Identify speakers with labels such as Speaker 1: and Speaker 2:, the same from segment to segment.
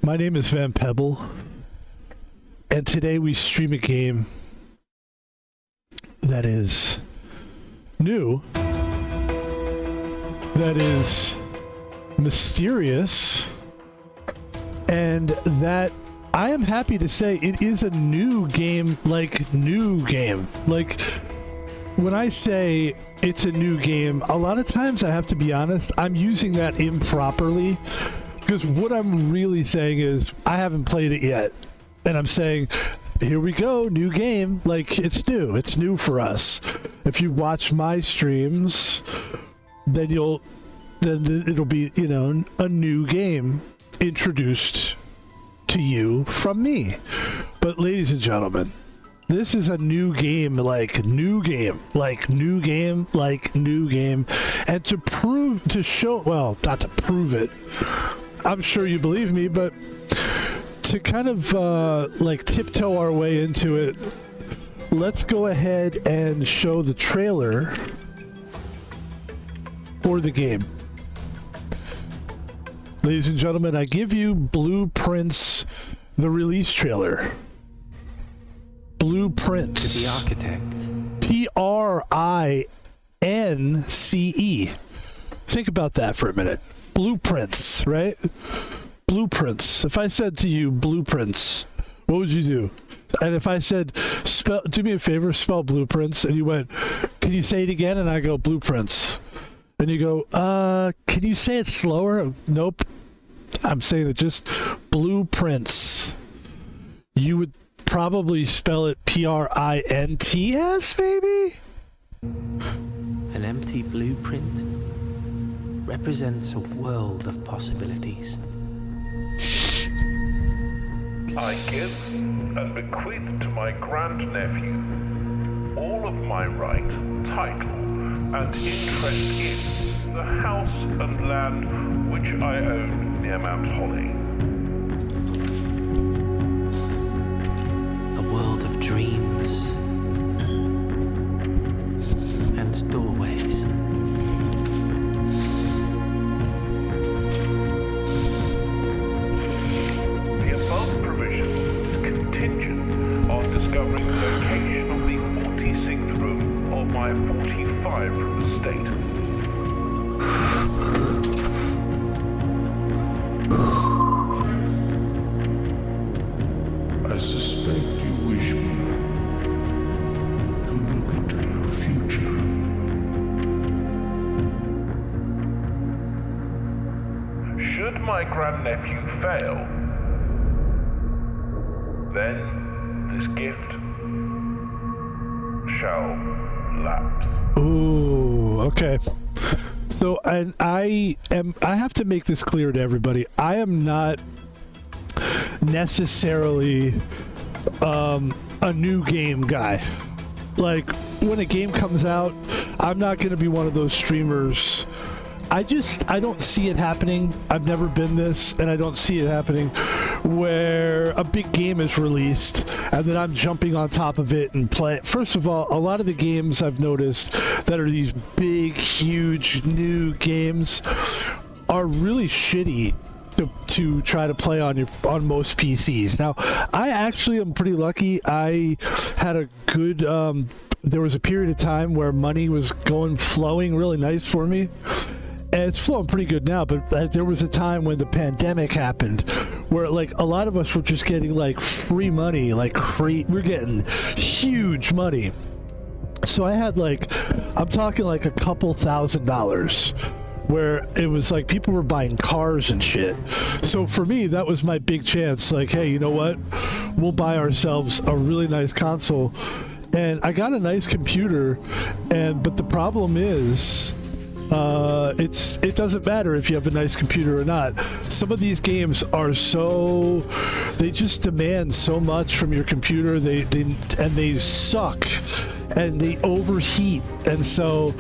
Speaker 1: My name is Van Pebble, and today we stream a game that is new, that is mysterious, and that I am happy to say it is a new game, like new game. Like, when I say it's a new game, a lot of times I have to be honest, I'm using that improperly. Because what I'm really saying is, I haven't played it yet. And I'm saying, here we go, new game. Like, it's new. It's new for us. If you watch my streams, then it'll be, a new game introduced to you from me. But ladies and gentlemen, this is a new game, like new game. And not to prove it, I'm sure you believe me, but to kind of tiptoe our way into it, let's go ahead and show the trailer for the game. Ladies and gentlemen, I give you Blueprints, the release trailer. Blueprints.
Speaker 2: To the architect.
Speaker 1: Prince. Think about that for a minute. Blueprints, right? Blueprints. If I said to you blueprints, what would you do? And if I said, do me a favor, spell blueprints, and you went, can you say it again? And I go, blueprints. And you go, can you say it slower? Nope. I'm saying it just blueprints. You would probably spell it Prints, maybe?
Speaker 2: An empty blueprint represents a world of possibilities.
Speaker 3: I give and bequeath to my grandnephew all of my right, title, and interest in the house and land which I own near Mount Holly.
Speaker 2: A world of dreams and doorways.
Speaker 3: The above provision is contingent on discovering the location of the 46th room of my 45 from the state.
Speaker 4: I suspect you wish me to look into your future.
Speaker 3: Should my grandnephew fail, then this gift shall lapse.
Speaker 1: Ooh, okay. So, and I have to make this clear to everybody. I am not necessarily a new game guy. Like, when a game comes out, I'm not going to be one of those streamers. I don't see it happening. I've never been this, and I don't see it happening where a big game is released and then I'm jumping on top of it and play. First of all, a lot of the games I've noticed that are these big, huge, new games are really shitty to try to play on most PCs. Now, I actually am pretty lucky. I had a good there was a period of time where money was flowing really nice for me. And it's flowing pretty good now, but there was a time when the pandemic happened where, like, a lot of us were just getting, like, free money, like, we're getting huge money. So I had, like, I'm talking, like, a couple $1,000s where it was, like, people were buying cars and shit. So for me, that was my big chance. Like, hey, you know what? We'll buy ourselves a really nice console. And I got a nice computer, but the problem is, it doesn't matter if you have a nice computer or not. Some of these games are they just demand so much from your computer. They suck and they overheat, and so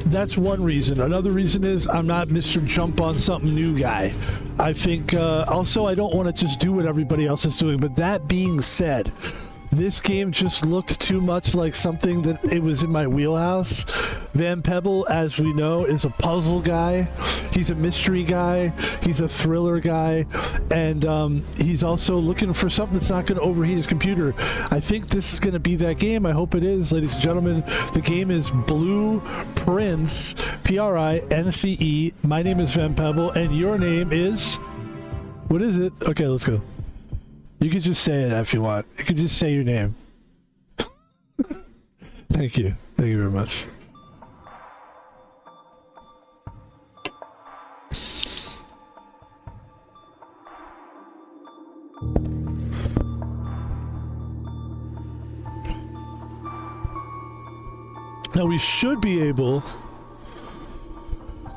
Speaker 1: that's one reason. Another reason is I'm not Mr. Jump on something new guy. I think also I don't want to just do what everybody else is doing. But that being said, This game just looked too much like something that it was in my wheelhouse. Van Pebble, as we know, is a puzzle guy. He's a mystery guy. He's a thriller guy. And he's also looking for something that's not going to overheat his computer. I think this is going to be that game. I hope it is, ladies and gentlemen. The game is Blue Prince, Prince. My name is Van Pebble, and your name is... What is it? Okay, let's go. You can just say it if you want. You can just say your name. Thank you. Thank you very much. Now we should be able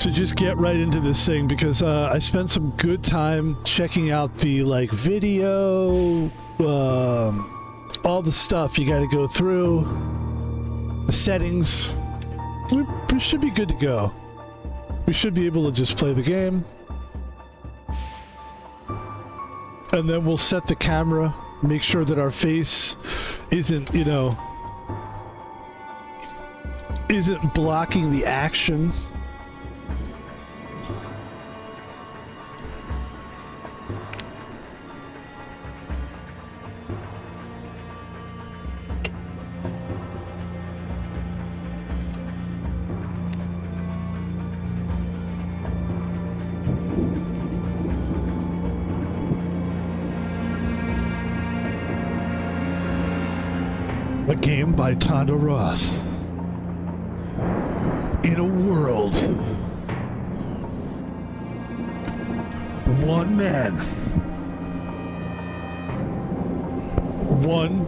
Speaker 1: to just get right into this thing because I spent some good time checking out the video, all the stuff you got to go through, the settings. We should be good to go. We should be able to just play the game, and then we'll set the camera, make sure that our face isn't, isn't blocking the action. A game by Tonda Roth. In a world, one man, one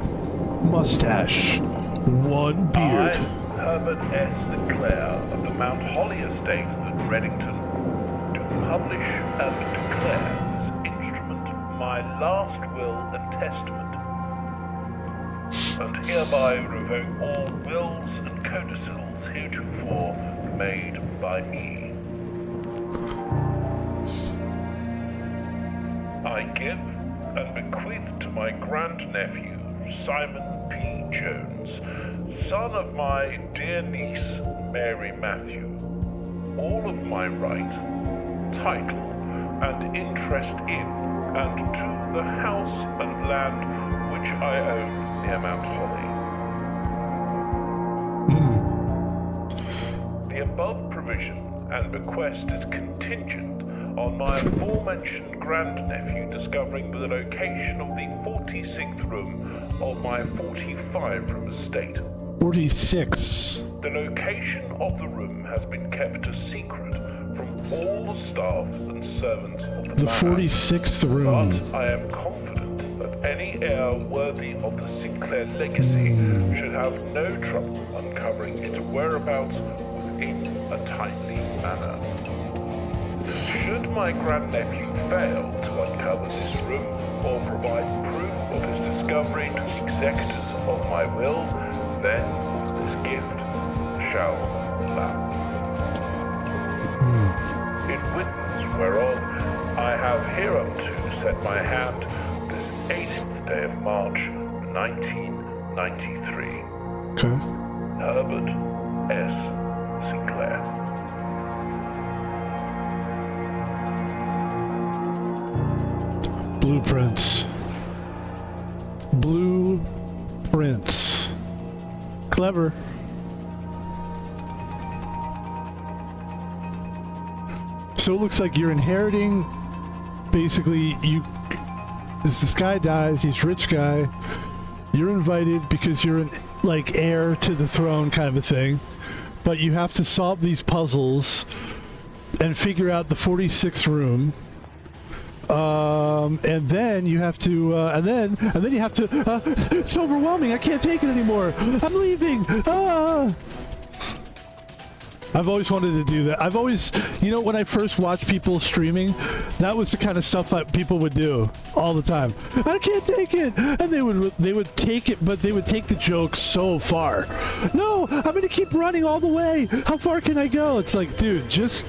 Speaker 1: mustache, one beard.
Speaker 3: I, Herbert S. Sinclair of the Mount Holly Estate at Reddington, do publish and declare this instrument my last will and testament, and hereby revoke all wills and codicils heretofore made by me. I give and bequeath to my grandnephew, Simon P. Jones, son of my dear niece, Mary Matthew, all of my right, title, and interest in, and to the house and land which I own near Mount Holly. The above provision and bequest is contingent on my aforementioned grandnephew discovering the location of the 46th room of my 45-room estate.
Speaker 1: 46.
Speaker 3: The location of the room has been kept a secret from all the staff and servants of the
Speaker 1: The
Speaker 3: manor,
Speaker 1: 46th room.
Speaker 3: but I am confident that any heir worthy of the Sinclair legacy should have no trouble uncovering its whereabouts within a timely manner. Should my grandnephew fail to uncover this room or provide proof of his discovery to the executors of my will, then this gift shall lapse. In witness whereof I have hereunto set my hand this 8th day of March, 1993.
Speaker 1: Okay.
Speaker 3: Herbert S. Sinclair.
Speaker 1: Blueprints. Blueprints. Clever. So it looks like you're inheriting, basically, as this guy dies, he's a rich guy, you're invited because you're an, heir to the throne kind of a thing, but you have to solve these puzzles and figure out the 46th room. And then you have to, and then you have to, it's overwhelming, I can't take it anymore, I'm leaving, I've always wanted to do that. I've always, when I first watched people streaming, that was the kind of stuff that people would do all the time. I can't take it, and they would take it, but they would take the joke so far. No, I'm gonna keep running all the way. How far can I go? It's like, dude, just,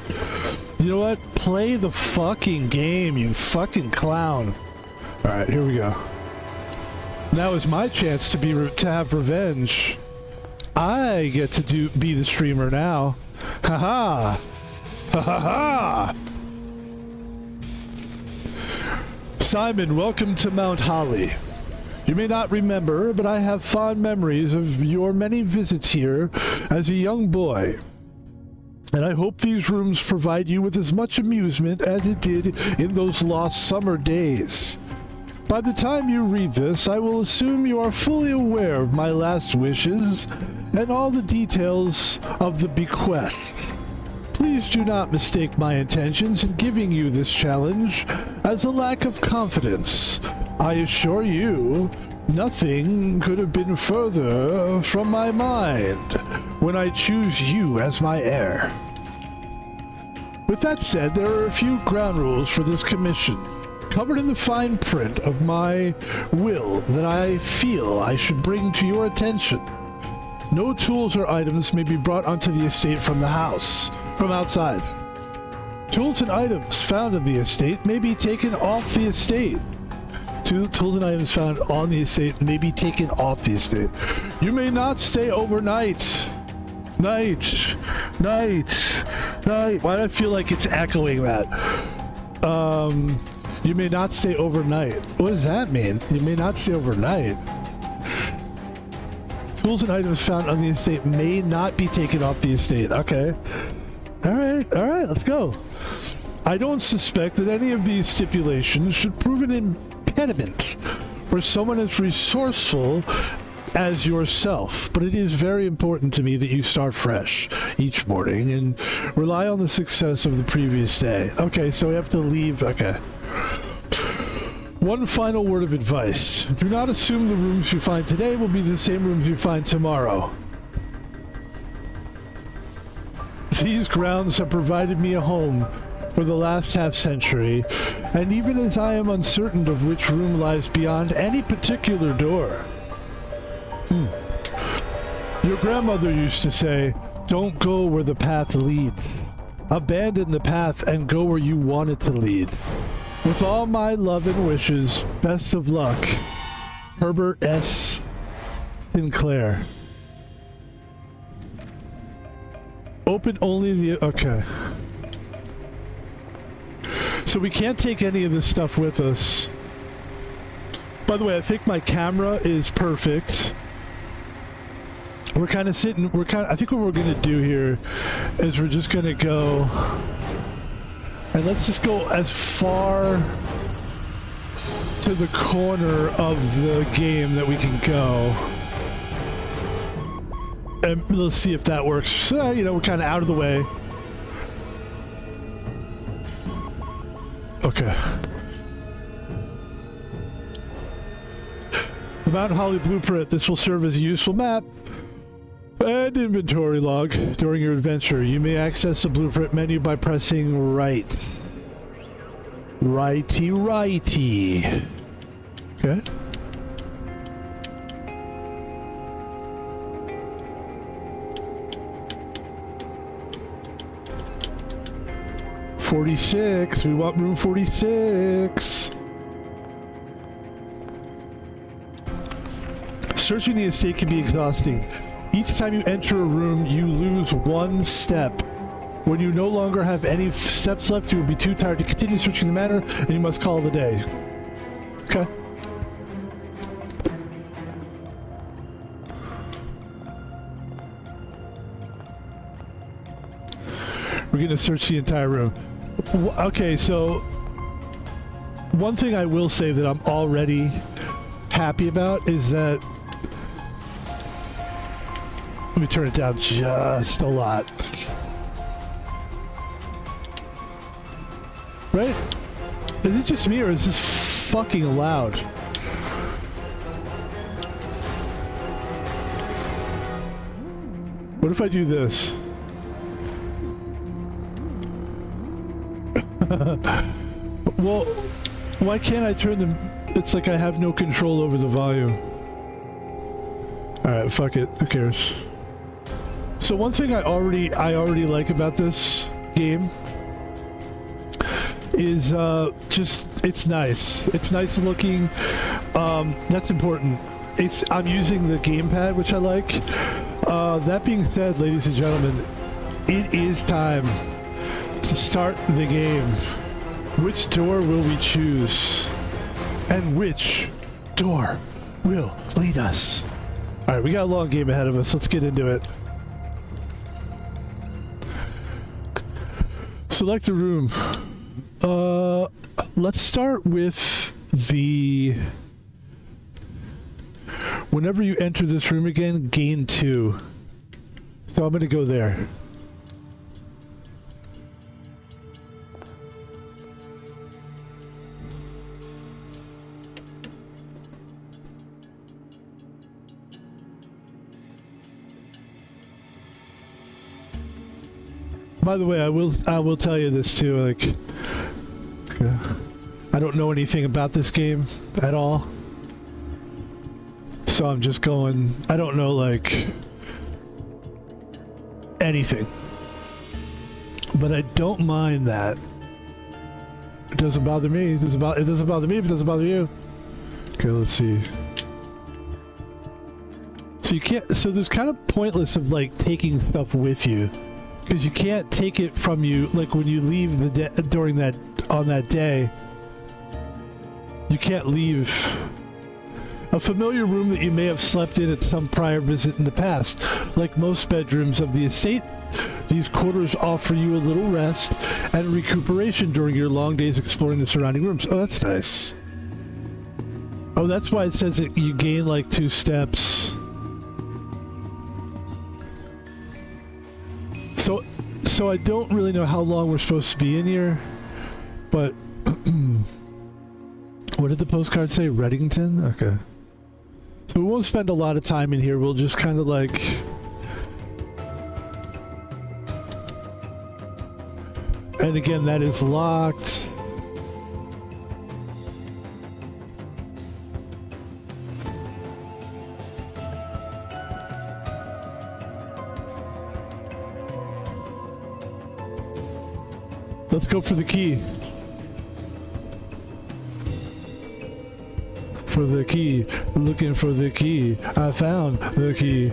Speaker 1: you know what? Play the fucking game, you fucking clown. All right, here we go. Now is my chance to have revenge. I get to be the streamer now. Ha ha ha. Simon, welcome to Mount Holly. You may not remember, but I have fond memories of your many visits here as a young boy. And I hope these rooms provide you with as much amusement as it did in those lost summer days. By the time you read this, I will assume you are fully aware of my last wishes and all the details of the bequest. Please do not mistake my intentions in giving you this challenge as a lack of confidence. I assure you, nothing could have been further from my mind when I choose you as my heir. With that said, there are a few ground rules for this commission, covered in the fine print of my will that I feel I should bring to your attention. No tools or items may be brought onto the estate from outside. Tools and items found on the estate may be taken off the estate. Tools and items found on the estate may be taken off the estate. You may not stay overnight. Night. Why do I feel like it's echoing that? You may not stay overnight. What does that mean? You may not stay overnight. Tools and items found on the estate may not be taken off the estate. Okay. All right, let's go. I don't suspect that any of these stipulations should prove an impediment for someone as resourceful as yourself, but it is very important to me that you start fresh each morning and rely on the success of the previous day. Okay, so we have to leave. Okay. One final word of advice. Do not assume the rooms you find today will be the same rooms you find tomorrow. These grounds have provided me a home for the last half-century, and even as I am uncertain of which room lies beyond any particular door. Your grandmother used to say, don't go where the path leads. Abandon the path and go where you want it to lead. With all my love and wishes, best of luck. Herbert S. Sinclair. Open only the... Okay. So we can't take any of this stuff with us. By the way, I think my camera is perfect. We're kind of sitting... I think what we're going to do here is we're just going to go... And let's just go as far to the corner of the game that we can go. And let's see if that works. So, you know, we're kind of out of the way. Okay. The Mount Holly blueprint. This will serve as a useful map and inventory log during your adventure. You may access the blueprint menu by pressing right. Righty. Okay. We want room 46. Searching the estate can be exhausting. Each time you enter a room, you lose one step. When you no longer have any steps left, you will be too tired to continue searching the manor, and you must call it a day. Okay. We're going to search the entire room. Okay, so one thing I will say that I'm already happy about is that... Let me turn it down just a lot. Right? Is it just me or is this fucking loud? What if I do this? Well, why can't I turn them? It's like I have no control over the volume. Alright, fuck it. Who cares? So one thing I already like about this game is just, it's nice. It's nice looking. That's important. I'm using the gamepad, which I like. That being said, ladies and gentlemen, it is time to start the game. Which door will we choose? And which door will lead us? Alright, we got a long game ahead of us. Let's get into it. Select a room. Let's start with the... Whenever you enter this room again, gain 2. So I'm gonna go there. By the way, I will tell you this too, like, I don't know anything about this game at all. So I'm just going, I don't know, like, anything. But I don't mind that. It doesn't bother me. It doesn't bother me if it doesn't bother you. Okay, let's see. So you can't, so there's kind of pointless of like taking stuff with you. Because you can't take it from you, like when you leave the during that, on that day. You can't leave a familiar room that you may have slept in at some prior visit in the past. Like most bedrooms of the estate, these quarters offer you a little rest and recuperation during your long days exploring the surrounding rooms. Oh, that's nice. Oh, that's why it says that you gain like 2 steps. So I don't really know how long we're supposed to be in here, but what did the postcard say? Reddington? Okay. So we won't spend a lot of time in here. We'll just kind of like... And again, that is locked. Let's go for the key. For the key. Looking for the key. I found the key.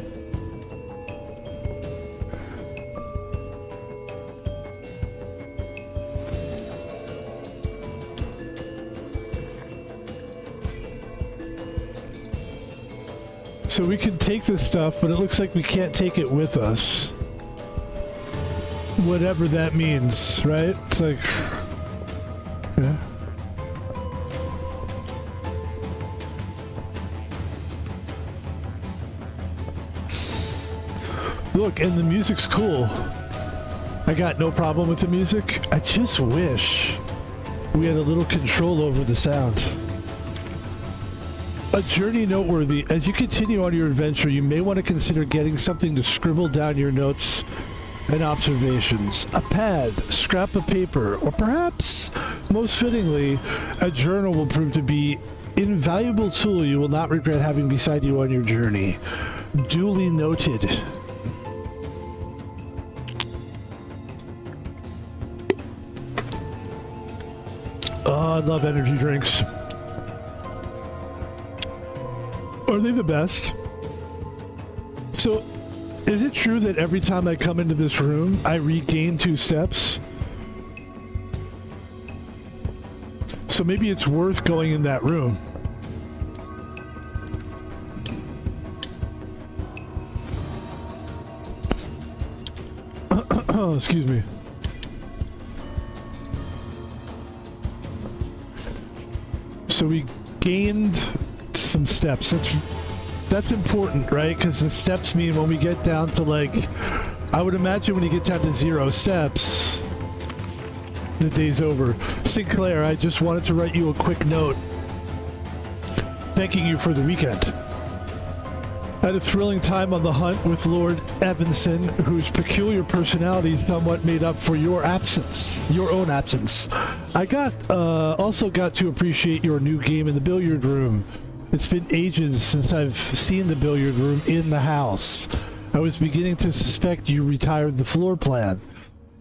Speaker 1: So we can take this stuff, but it looks like we can't take it with us. Whatever that means, right? It's like... Yeah. Look, and the music's cool. I got no problem with the music. I just wish we had a little control over the sound. A journey noteworthy. As you continue on your adventure, you may want to consider getting something to scribble down your notes and observations. A pad, scrap of paper, or perhaps, most fittingly, a journal will prove to be an invaluable tool you will not regret having beside you on your journey. Duly noted. Oh, I love energy drinks. Are they the best? So, is it true that every time I come into this room, I regain 2 steps? So maybe it's worth going in that room. Excuse me. So we gained some steps. That's important, right? Because the steps mean when we get down to like, I would imagine when you get down to 0 steps, the day's over. Sinclair, I just wanted to write you a quick note thanking you for the weekend. I had a thrilling time on the hunt with Lord Evanson, whose peculiar personality somewhat made up for your absence, your own absence. I also got to appreciate your new game in the billiard room. It's been ages since I've seen the billiard room in the house. I was beginning to suspect you retired the floor plan.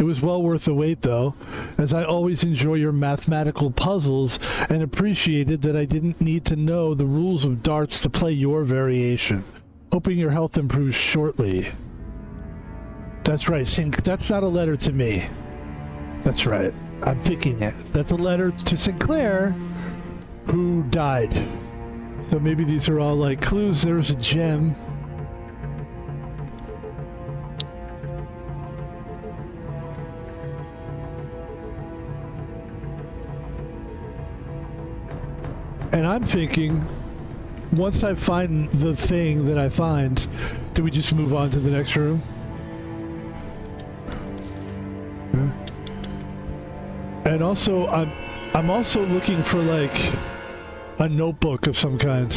Speaker 1: It was well worth the wait, though, as I always enjoy your mathematical puzzles and appreciated that I didn't need to know the rules of darts to play your variation. Hoping your health improves shortly. That's right, that's not a letter to me. That's right. I'm thinking it. That's a letter to Sinclair, who died. So maybe these are all like clues. There's a gem. And I'm thinking, once I find the thing that I find, do we just move on to the next room? And also, I'm also looking for like a notebook of some kind.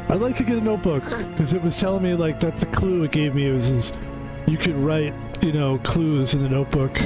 Speaker 1: I'd like to get a notebook because it was telling me like that's a clue it gave me. It was just, you could write, you know, clues in the notebook.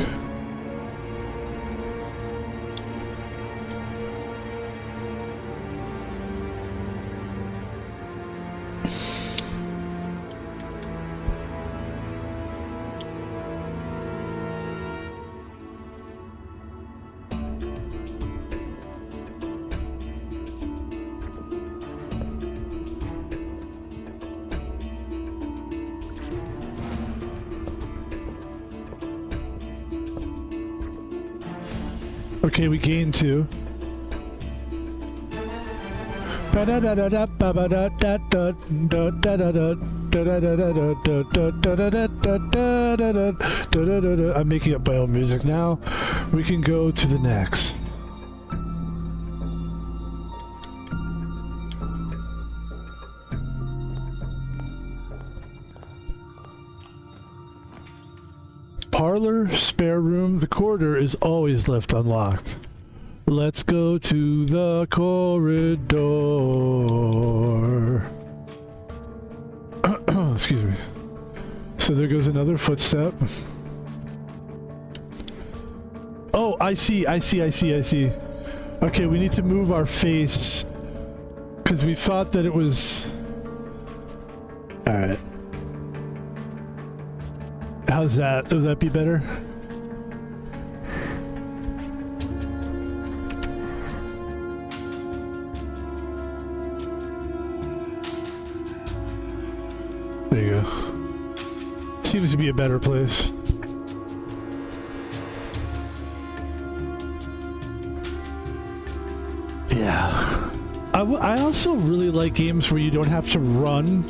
Speaker 1: Okay, we gained 2. I'm making up my own music now. We can go to the next. Parlor, spare room. The corridor is always left unlocked. Let's go to the corridor. Excuse me. So there goes another footstep. Oh, I see. Okay, we need to move our face because we thought that it was... Alright. How's that? Would that be better? There you go. Seems to be a better place. Yeah. I also really like games where you don't have to run.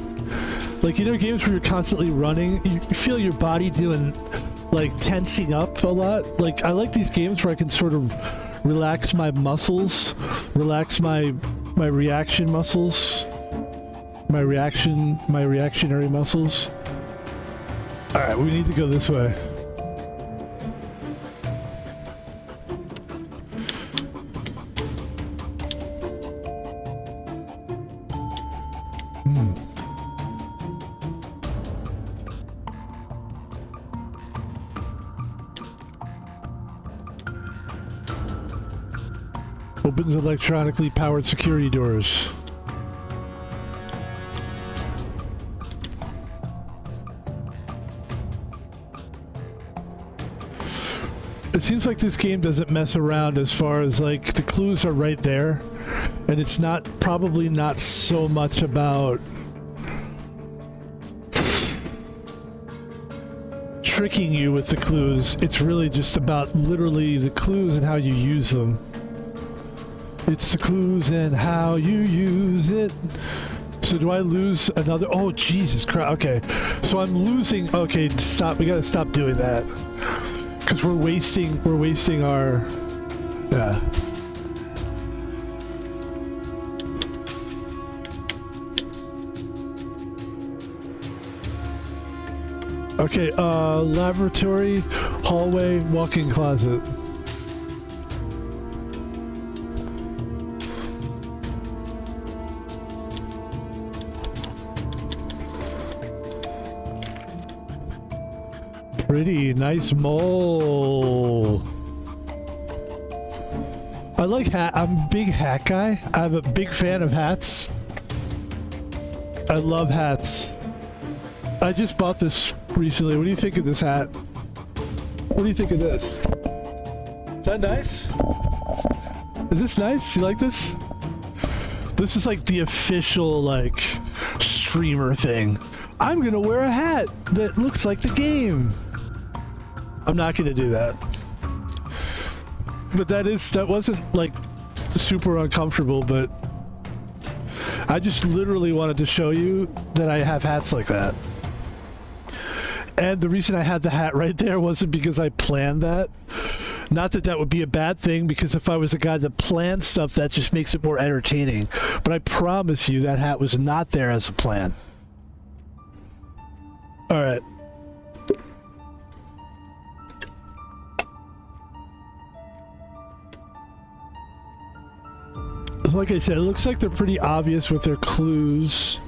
Speaker 1: Like, you know, games where you're constantly running, you feel your body doing, like, tensing up a lot. Like, I like these games where I can sort of relax my muscles, relax my reaction muscles, my reactionary muscles. Alright, we need to go this way. Opens electronically powered security doors. It seems like this game doesn't mess around as far as like the clues are right there, and it's probably not so much about tricking you with the clues. It's really just about literally the clues and how you use them. It's the clues and how you use it. So do I lose another? Oh, Jesus Christ. Okay. So I'm losing. Okay, stop. We gotta stop doing that. Because we're wasting our... Yeah. Okay, laboratory, hallway, walk-in closet. Pretty nice mole. I like hat. I'm a big hat guy. I'm a big fan of hats. I love hats. I just bought this recently. What do you think of this hat? What do you think of this? Is that nice? Is this nice? You like this? This is like the official, like, streamer thing. I'm gonna wear a hat that looks like the game. I'm not gonna do that. But that wasn't, like, super uncomfortable, but I just literally wanted to show you that I have hats like that. And the reason I had the hat right there wasn't because I planned that. Not that that would be a bad thing, because if I was a guy that planned stuff, that just makes it more entertaining. But I promise you that hat was not there as a plan. All right. Like I said, it looks like they're pretty obvious with their clues.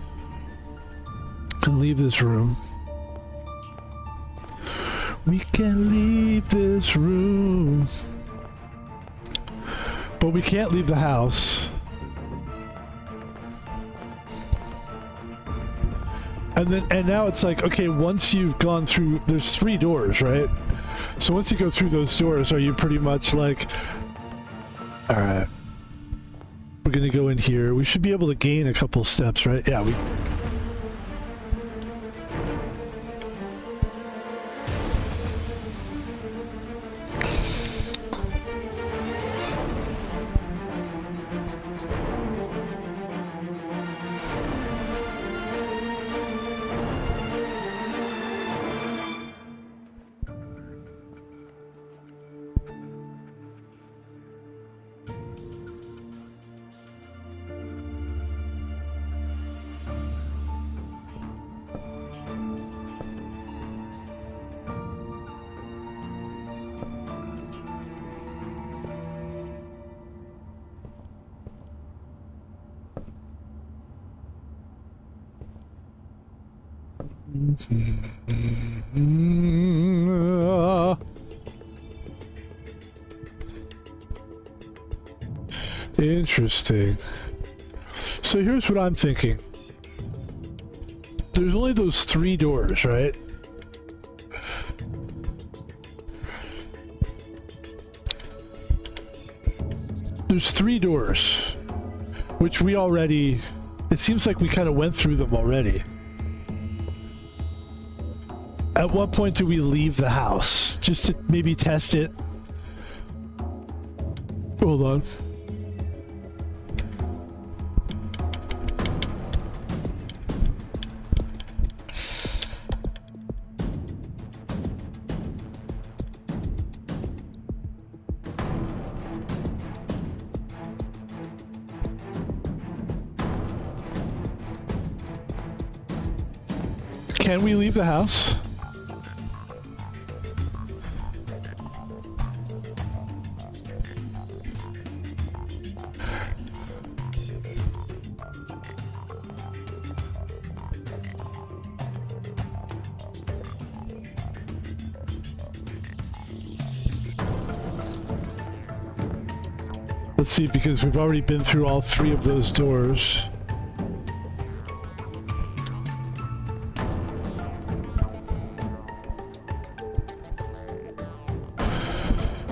Speaker 1: Can leave this room. We can leave this room. But we can't leave the house. And now it's like, okay, once you've gone through, there's 3 doors, right? So once you go through those doors, are you pretty much like, all right, we're gonna go in here. We should be able to gain a couple steps, right? Yeah, we... Interesting. So here's what I'm thinking. There's only those 3 doors, right? There's 3 doors, which we already... It seems like we kind of went through them already. At what point do we leave the house? Just to maybe test it. Hold on. Can we leave the house? Let's see, because we've already been through all 3 of those doors.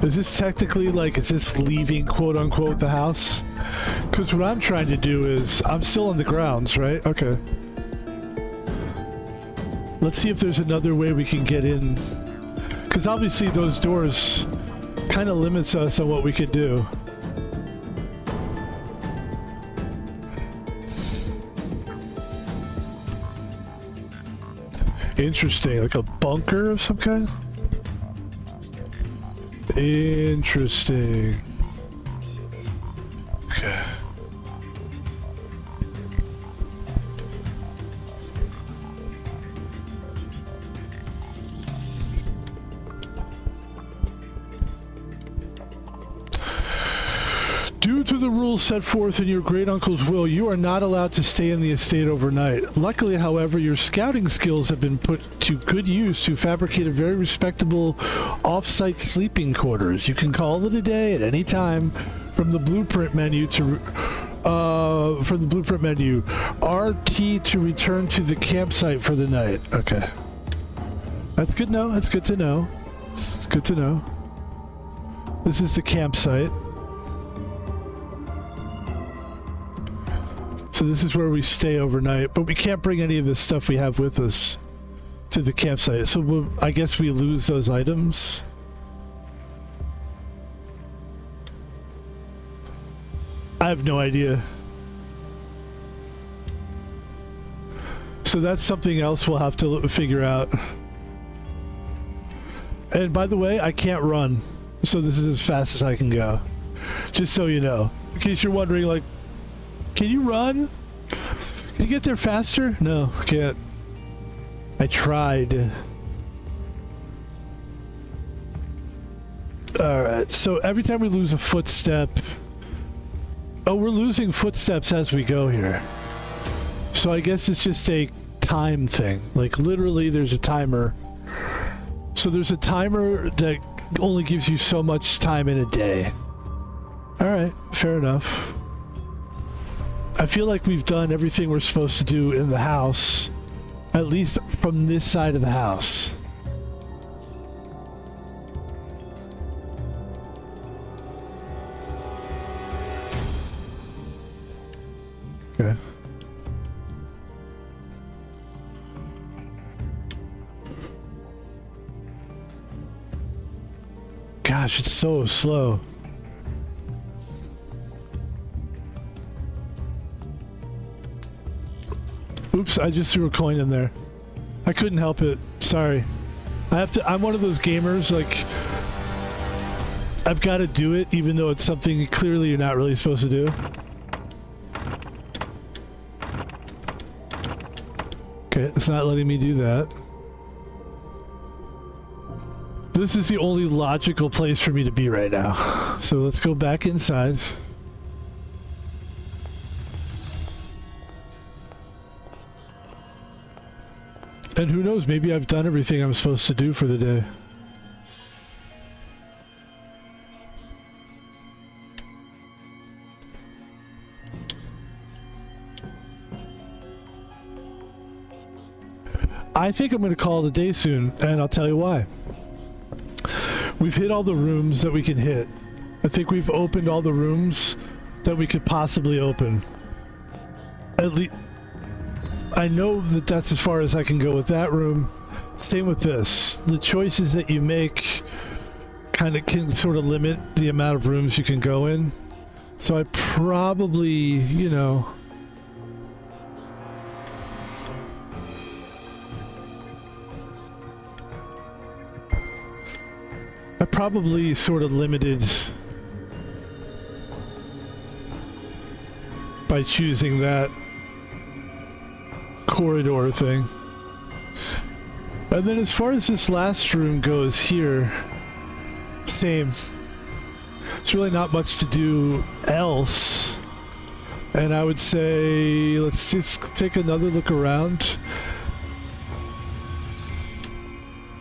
Speaker 1: Is this technically, like, is this leaving, quote-unquote, the house? Because what I'm trying to do is, I'm still on the grounds, right? Okay. Let's see if there's another way we can get in. Because obviously those doors kind of limits us on what we could do. Interesting, like a bunker of some kind? Interesting. Okay. Due to the rules set forth in your great-uncle's will, you are not allowed to stay in the estate overnight. Luckily, however, your scouting skills have been put to good use to fabricate a very respectable off-site sleeping quarters. You can call it a day at any time from the blueprint menu RT to return to the campsite for the night. Okay. That's good to know. That's good to know. It's Good to know. This is the campsite. So this is where we stay overnight, but we can't bring any of the stuff we have with us to the campsite. So I guess we lose those items. I have no idea. So that's something else we'll have to figure out. And by the way, I can't run. So this is as fast as I can go. Just so you know. In case you're wondering, like, can you run? Can you get there faster? No, can't. I tried. Alright, so every time we lose a footstep... Oh, we're losing footsteps as we go here. So I guess it's just a time thing. Like, literally, there's a timer. So there's a timer that only gives you so much time in a day. Alright, fair enough. I feel like we've done everything we're supposed to do in the house. At least from this side of the house. Okay. Gosh, it's so slow. Oops, I just threw a coin in there. I couldn't help it. Sorry. I'm one of those gamers, like, I've got to do it even though it's something clearly you're not really supposed to do. Okay, it's not letting me do that. This is the only logical place for me to be right now. So let's go back inside. And who knows, maybe I've done everything I'm supposed to do for the day. I think I'm going to call it a day soon, and I'll tell you why. We've hit all the rooms that we can hit. I think we've opened all the rooms that we could possibly open. At least... I know that that's as far as I can go with that room. Same with this. The choices that you make kind of can sort of limit the amount of rooms you can go in. So I probably, you know... I probably sort of limited by choosing that corridor thing. And then as far as this last room goes here, same. It's really not much to do else. And I would say let's just take another look around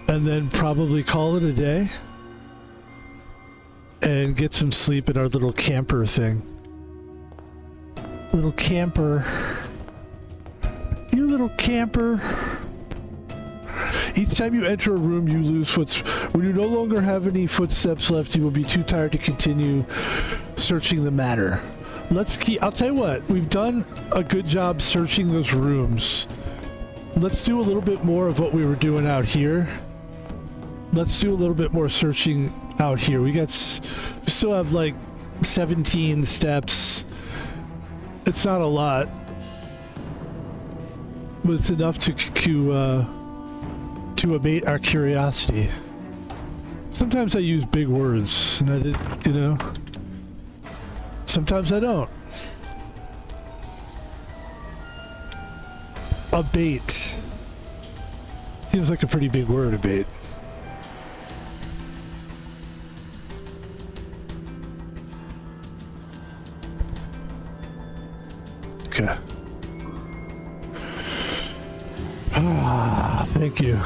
Speaker 1: and then probably call it a day and get some sleep in our little camper thing. Little camper. You little camper. Each time you enter a room, you lose When you no longer have any footsteps left, you will be too tired to continue searching the matter. I'll tell you what, we've done a good job searching those rooms. Let's do a little bit more of what we were doing out here. Let's do a little bit more searching out here. We still have like 17 steps. It's not a lot, but it's enough to abate our curiosity. Sometimes I use big words, and I did, you know. Sometimes I don't. Abate seems like a pretty big word, abate. Okay. Ah, thank you.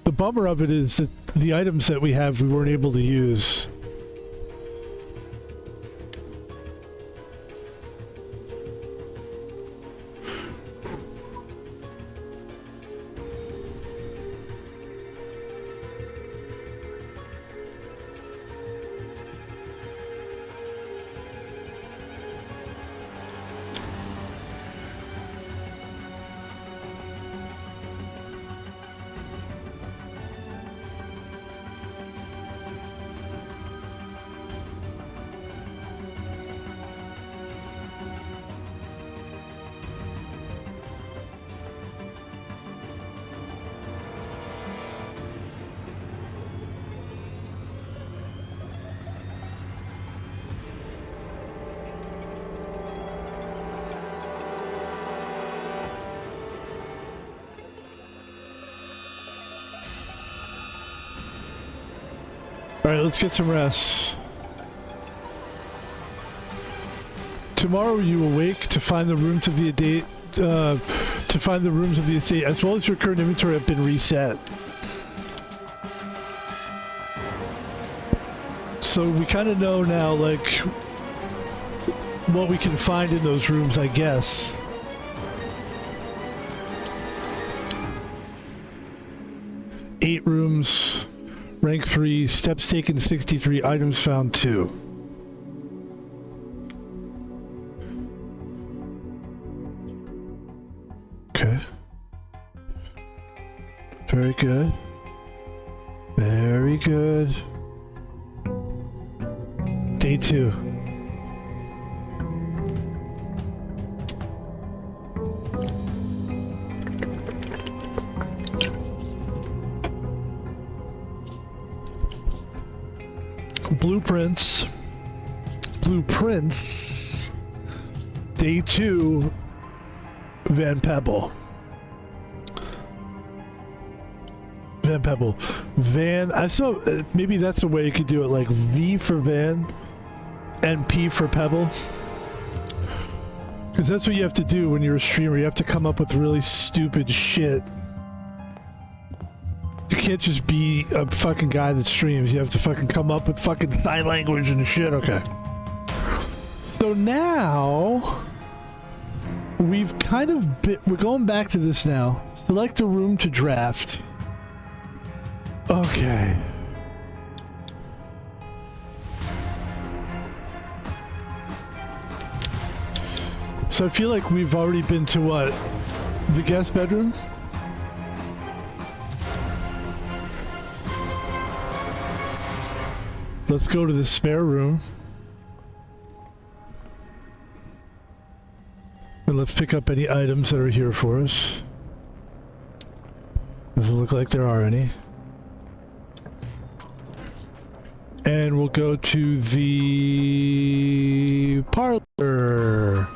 Speaker 1: The bummer of it is that the items that we have we weren't able to use. Alright, let's get some rest. Tomorrow you awake to find the rooms of the estate, as well as your current inventory have been reset. So we kind of know now, like, what we can find in those rooms, I guess. Eight rooms. Rank 3, steps taken 63, items found 2. Okay. Very good. Very good. Day 2. Blueprints. Day 2. Pebble. I saw, maybe that's the way you could do it, like V for Van and P for Pebble. Because that's what you have to do when you're a streamer. You have to come up with really stupid shit. You can't just be a fucking guy that streams. You have to fucking come up with fucking sign language and shit. Okay. So now we've kind of we're going back to this now. Select a room to draft. Okay. So I feel like we've already been to what? The guest bedroom? Let's go to the spare room. And let's pick up any items that are here for us. Doesn't look like there are any. And we'll go to the parlor.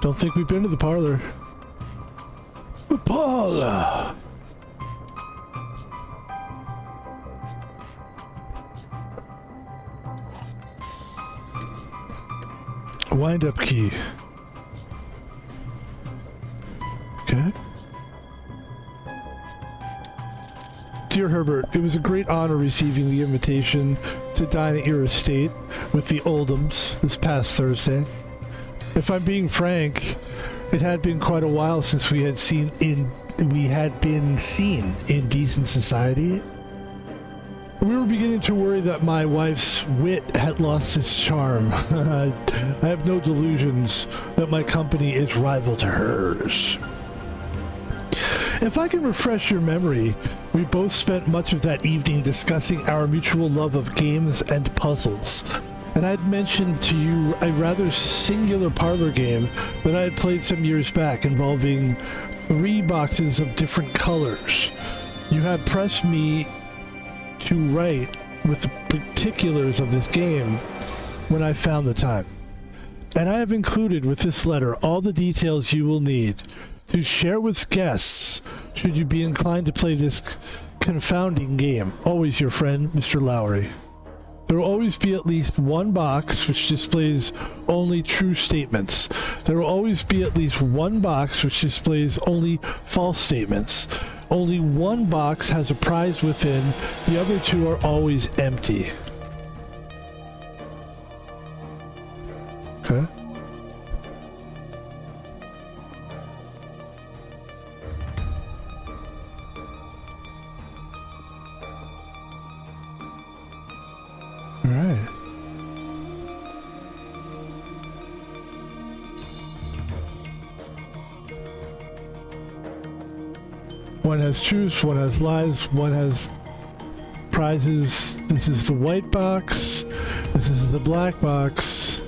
Speaker 1: Don't think we've been to the parlor. The parlor. Wind-up key. Okay. Dear Herbert, it was a great honor receiving the invitation to dine at your estate with the Oldhams this past Thursday. If I'm being frank, it had been quite a while since we had been seen in decent society. We were beginning to worry that my wife's wit had lost its charm. I have no delusions that my company is rival to hers. If I can refresh your memory, we both spent much of that evening discussing our mutual love of games and puzzles. And I'd mentioned to you a rather singular parlor game that I had played some years back involving 3 boxes of different colors. You had pressed me to write with the particulars of this game when I found the time. And I have included with this letter all the details you will need to share with guests should you be inclined to play this confounding game. Always your friend, Mr. Lowry. There will always be at least one box which displays only true statements. There will always be at least one box which displays only false statements. Only one box has a prize within. The other two are always empty. Okay. All right. One has truths, one has lies, one has prizes. This is the white box. This is the black box.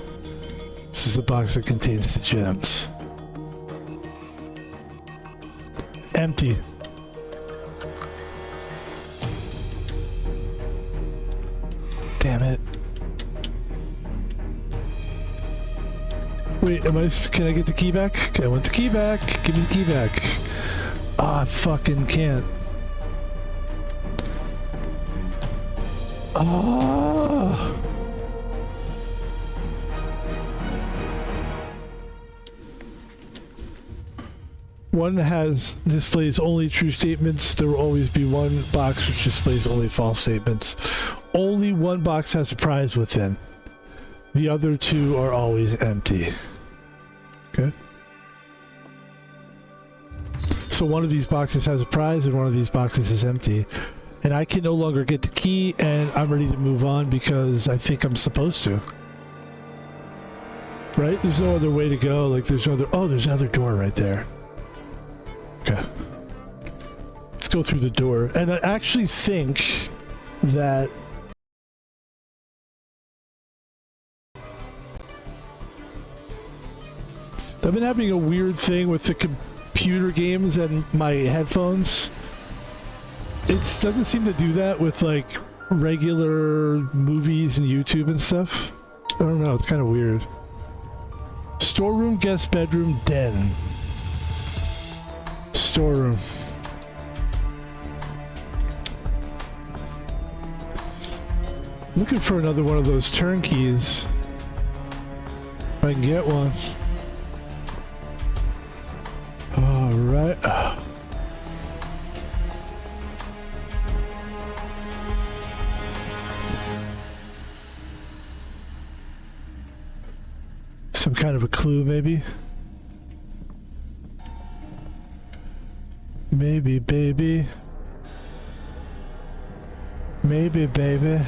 Speaker 1: This is the box that contains the gems. Empty. Damn it. Wait, can I get the key back? Okay, I want the key back. Give me the key back. Ah, I fucking can't. Ah. One displays only true statements. There will always be one box which displays only false statements. Only one box has a prize within. The other two are always empty. Okay. So one of these boxes has a prize and one of these boxes is empty. And I can no longer get the key and I'm ready to move on because I think I'm supposed to. Right? There's no other way to go. Like there's no other... Oh, there's another door right there. Okay. Let's go through the door. And I actually think that... I've been having a weird thing with the computer games and my headphones. It doesn't seem to do that with like regular movies and YouTube and stuff. I don't know, it's kind of weird. Storeroom, guest bedroom, den. Storeroom. Looking for another one of those turnkeys. If I can get one. All right. Some kind of a clue, maybe? Maybe, baby. Maybe, baby.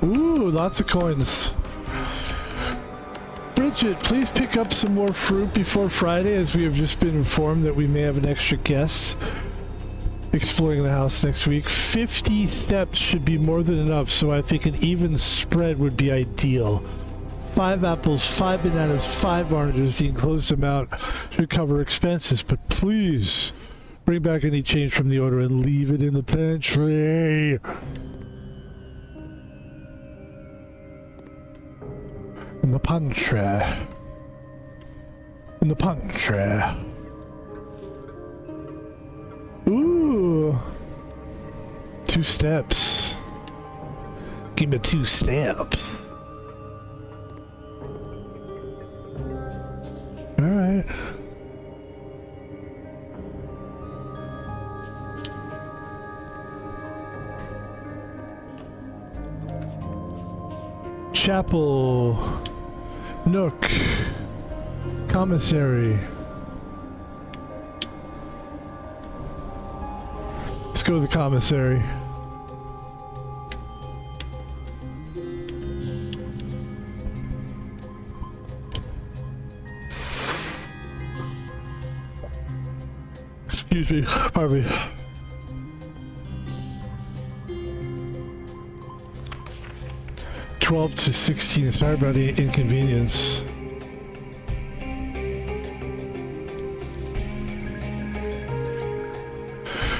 Speaker 1: Ooh, lots of coins. Bridget, please pick up some more fruit before Friday, as we have just been informed that we may have an extra guest exploring the house next week. 50 steps should be more than enough, so I think an even spread would be ideal. 5 apples, 5 bananas, 5 oranges. The enclosed amount should cover expenses, but please bring back any change from the order and leave it in the pantry. In the pantry. In the pantry. Ooh. 2 steps. Give me 2 steps. Alright. Chapel. Nook. Commissary. Let's go to the commissary. Excuse me. Pardon me. $12 to $16. Sorry about the inconvenience.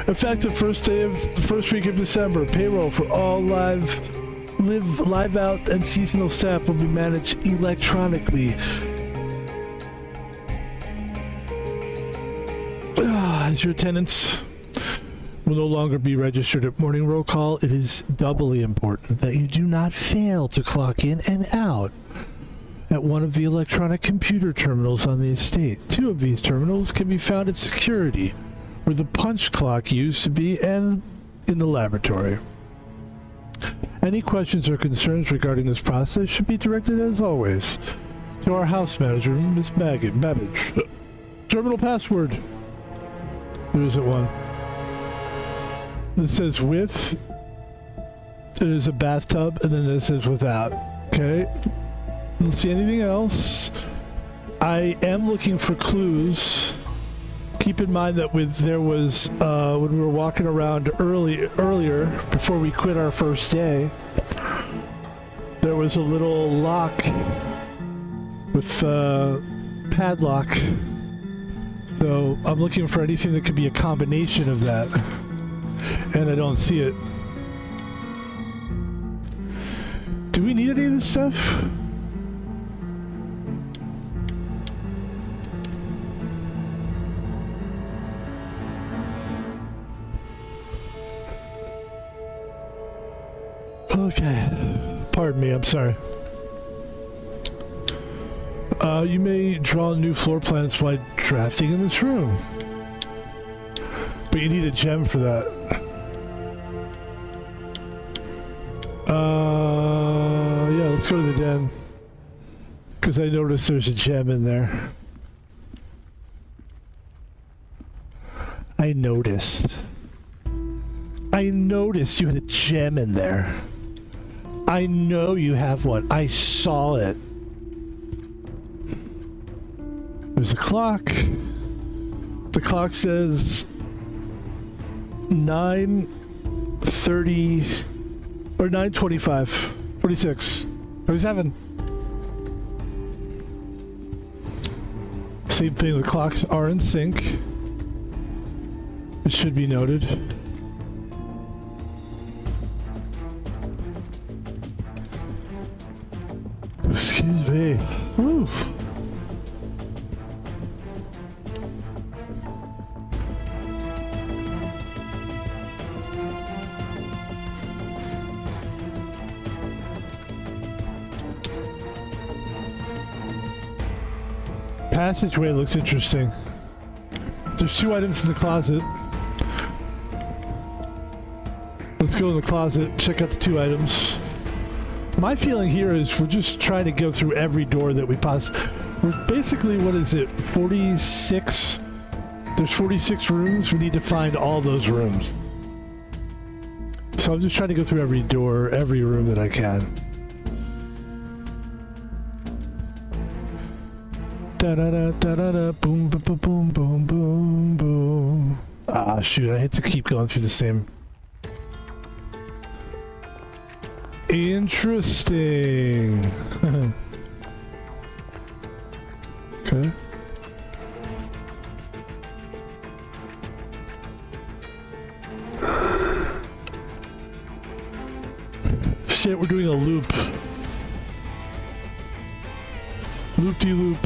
Speaker 1: Effective first week of December. Payroll for all live out and seasonal staff will be managed electronically. As your attendance will no longer be registered at morning roll call, it is doubly important that you do not fail to clock in and out at one of the electronic computer terminals on the estate. 2 of these terminals can be found at security, where the punch clock used to be, and in the laboratory. Any questions or concerns regarding this process should be directed, as always, to our house manager, Miss Babbage. Terminal password. There isn't one. This says with. It is a bathtub, and then this says without. Okay. Don't see anything else. I am looking for clues. Keep in mind that there was when we were walking around earlier before we quit our first day, there was a little lock with padlock. So I'm looking for anything that could be a combination of that, and I don't see it. Do we need any of this stuff? Okay. Pardon me, I'm sorry. You may draw new floor plans while drafting in this room. But you need a gem for that. Yeah, let's go to the den. Because I noticed there's a gem in there. I noticed you had a gem in there. I know you have one. I saw it. There's a clock. The clock says 9:30 or 9:25, 46, 37. Same thing, the clocks are in sync. It should be noted. Excuse me. Oof. Passageway looks interesting. There's 2 items in the closet. Let's go in the closet, check out the 2 items. My feeling here is we're just trying to go through every door that we we're basically, what is it, 46? There's 46 rooms. We need to find all those rooms. So I'm just trying to go through every door, every room that I can. Da-da-da-da-da-da, boom, boom, boom, boom, boom, boom, boom. Ah, shoot, I hate to keep going through the same. Interesting. Okay. Shit, we're doing a loop. Loop-de-loop.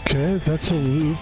Speaker 1: Okay, that's a loop.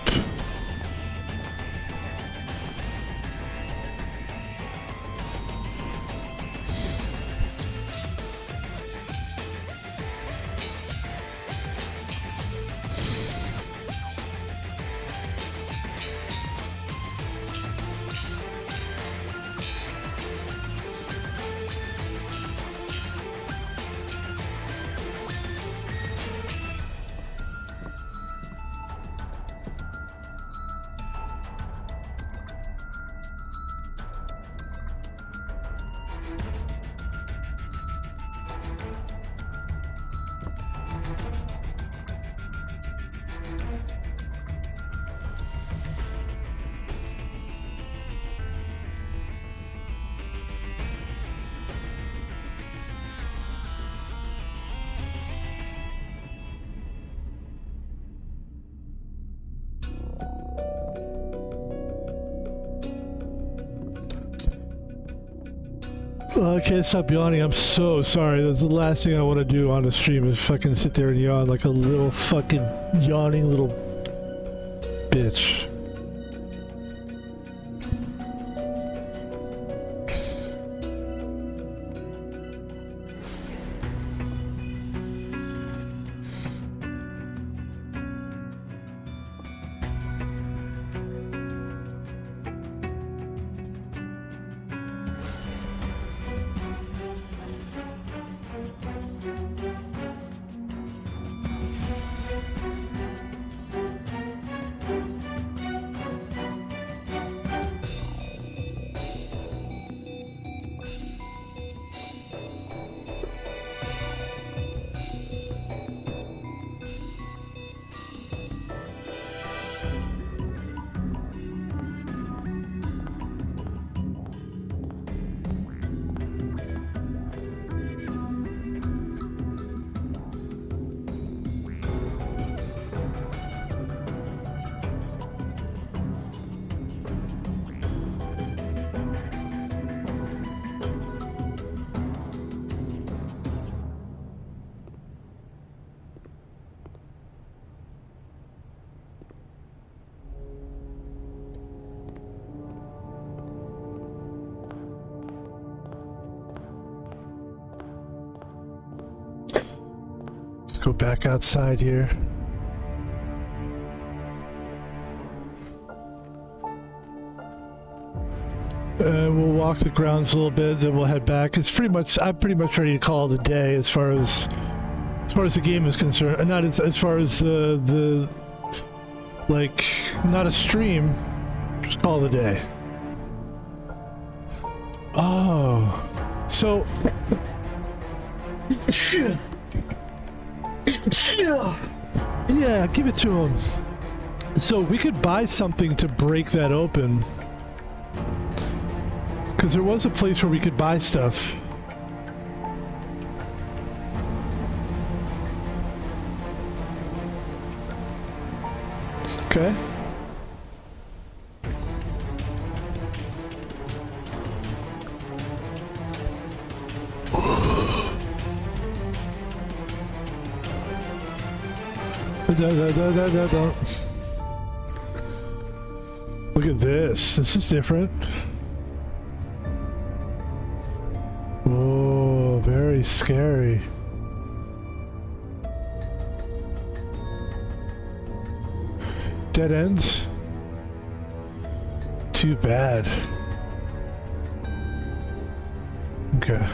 Speaker 1: I can't stop yawning. I'm so sorry. That's the last thing I want to do on a stream is fucking sit there and yawn like a little fucking yawning little bitch. Go back outside here. We'll walk the grounds a little bit, then we'll head back. It's pretty much, I'm pretty much ready to call it a day as far as the game is concerned. Not as far as the like, not a stream. Just call it a day. Oh, so. Yeah, give it to him. So we could buy something to break that open. Because there was a place where we could buy stuff. Okay. Look at this. This is different. Oh, very scary. Dead ends? Too bad. Okay.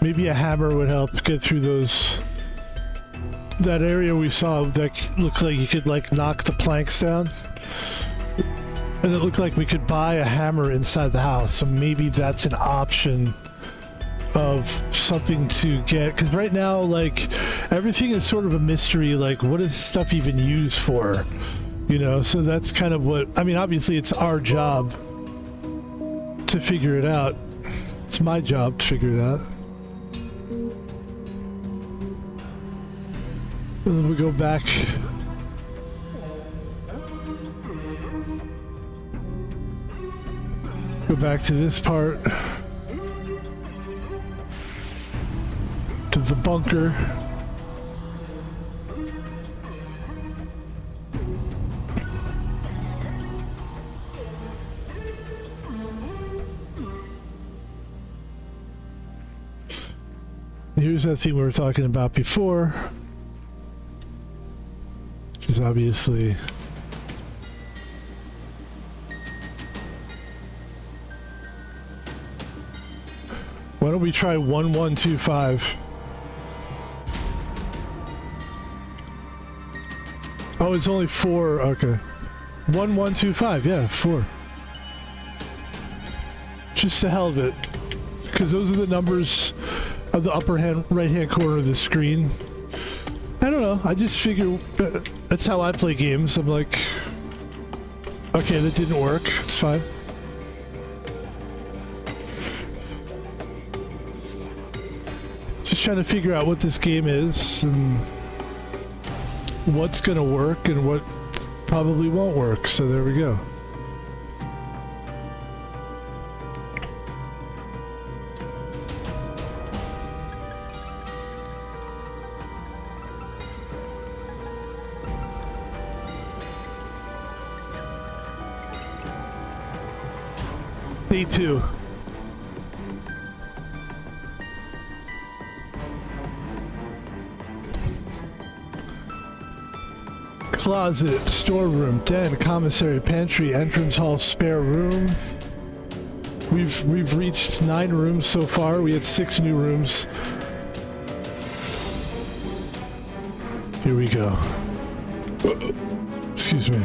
Speaker 1: Maybe a hammer would help get through those. That area we saw that looks like you could like knock the planks down. And it looked like we could buy a hammer inside the house, so maybe that's an option of something to get. Because right now, like, everything is sort of a mystery, like, what is stuff even used for? You know, so that's kind of what, I mean, obviously it's our job to figure it out. It's my job to figure it out. And then we go back. Go back to this part. To the bunker. Here's that thing we were talking about before. Which is obviously... Why don't we try 1125? Oh, it's only 4. Okay. 1125, yeah, 4. Just the hell of it. Because those are the numbers of the upper right hand corner of the screen. I don't know, I just figure that's how I play games. I'm like, okay, that didn't work, it's fine. Just trying to figure out what this game is and what's gonna work and what probably won't work, so there we go. Day 2. Closet, storeroom, den, commissary, pantry, entrance hall, spare room. We've reached 9 rooms so far. We had 6 new rooms. Here we go. Excuse me.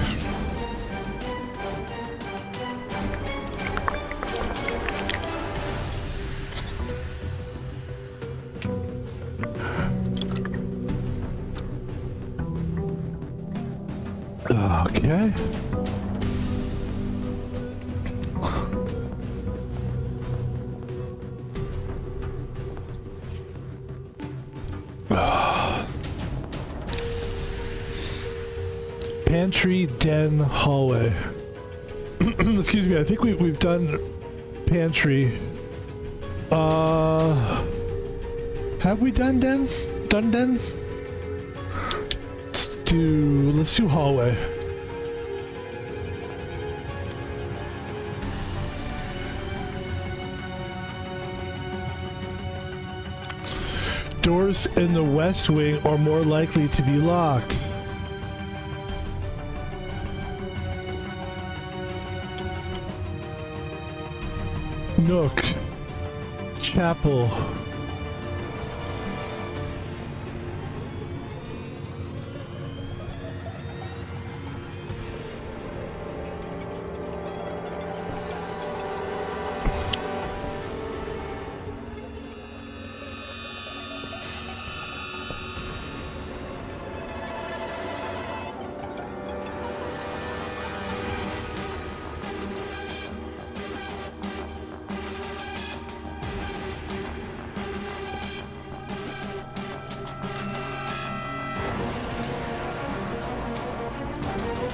Speaker 1: Okay. Pantry, den, hallway. Excuse me, I think we've done pantry. Have we done den? Done den? Let's do hallway. Doors in the west wing are more likely to be locked. Nook. Chapel.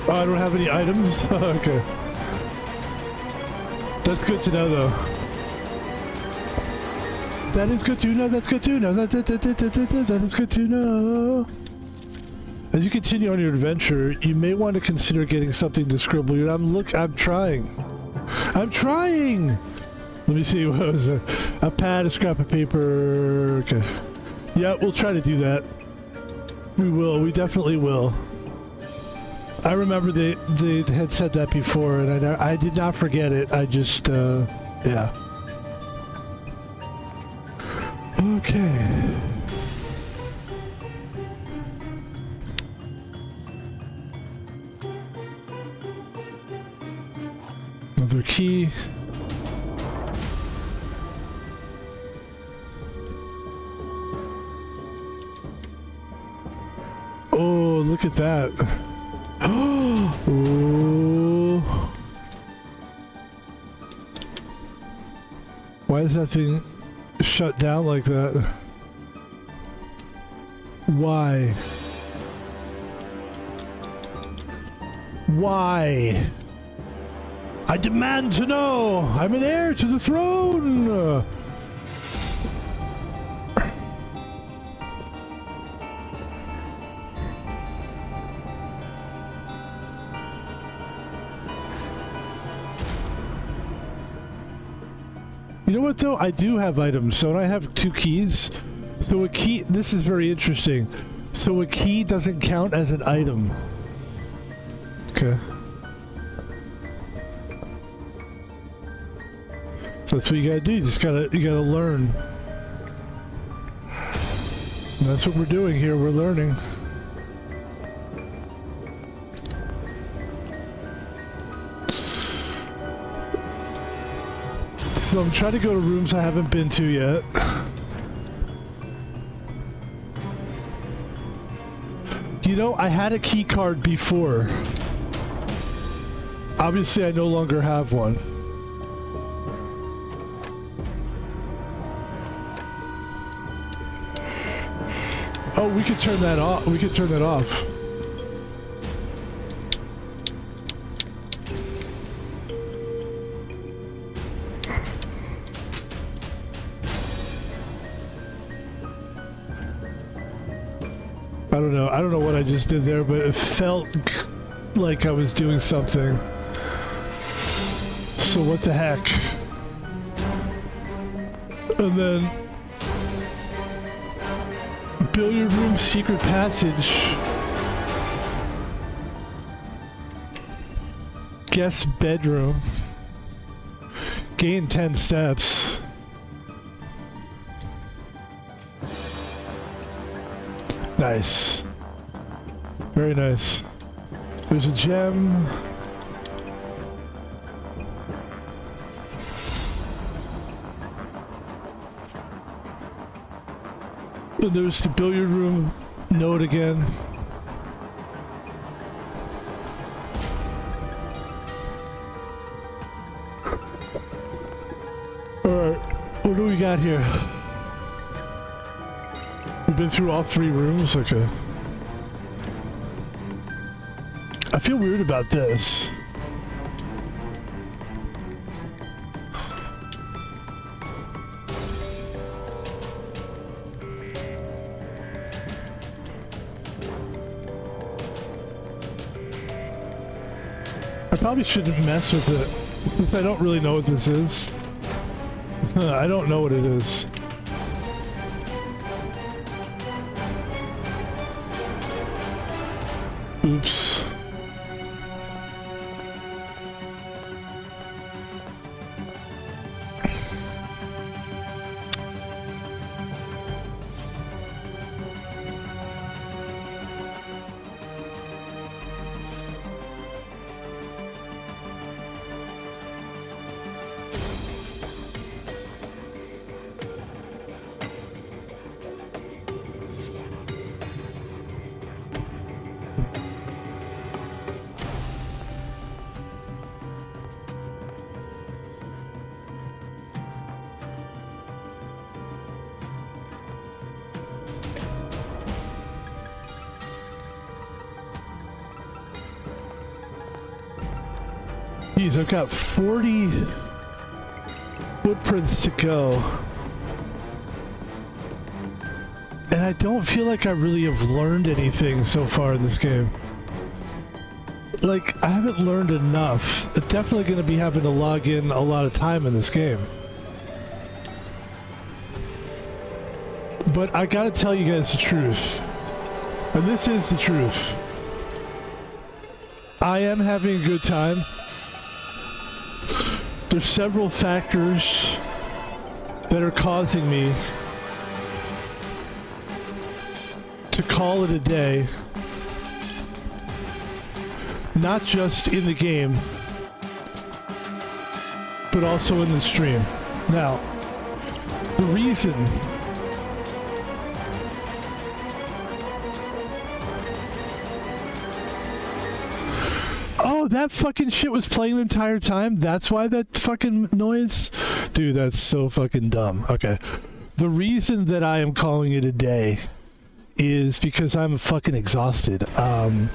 Speaker 1: Oh, I don't have any items? Okay. That's good to know, though. That is good to know, that's good to know, that is good to know. As you continue on your adventure, you may want to consider getting something to scribble. I'm trying. I'm trying! Let me see, what was it? A pad, a scrap of paper, okay. Yeah, we'll try to do that. We will, we definitely will. I remember they had said that before, and I did not forget it. I just, yeah. Okay. Another key. Oh, look at that. Ooh. Why is that thing shut down like that? Why? Why? I demand to know! I'm an heir to the throne! You know what though? I do have items, so I have 2 keys. So a key, this is very interesting. So a key doesn't count as an item. Okay. So that's what you gotta do, you gotta learn. And that's what we're doing here, we're learning. So I'm trying to go to rooms I haven't been to yet. You know, I had a key card before. Obviously, I no longer have one. Oh, we could turn that off. We could turn that off. I don't know what I just did there, but it felt like I was doing something. So what the heck? And then billiard room secret passage. Guest bedroom. Gain 10 steps. Nice. Very nice. There's a gem. And there's the billiard room note again. Alright, what do we got here? We've been through all 3 rooms? Okay. I feel weird about this. I probably shouldn't mess with it, since I don't really know what this is. I don't know what it is. Oops. Geez, I've got 40 footprints to go. And I don't feel like I really have learned anything so far in this game. Like, I haven't learned enough. I'm definitely going to be having to log in a lot of time in this game. But I gotta tell you guys the truth. And this is the truth. I am having a good time. There's several factors that are causing me to call it a day. Not just in the game, but also in the stream. Now, the reason Oh, that fucking shit was playing the entire time? That's why that fucking noise? Dude, that's so fucking dumb. Okay. The reason that I am calling it a day is because I'm fucking exhausted. I'm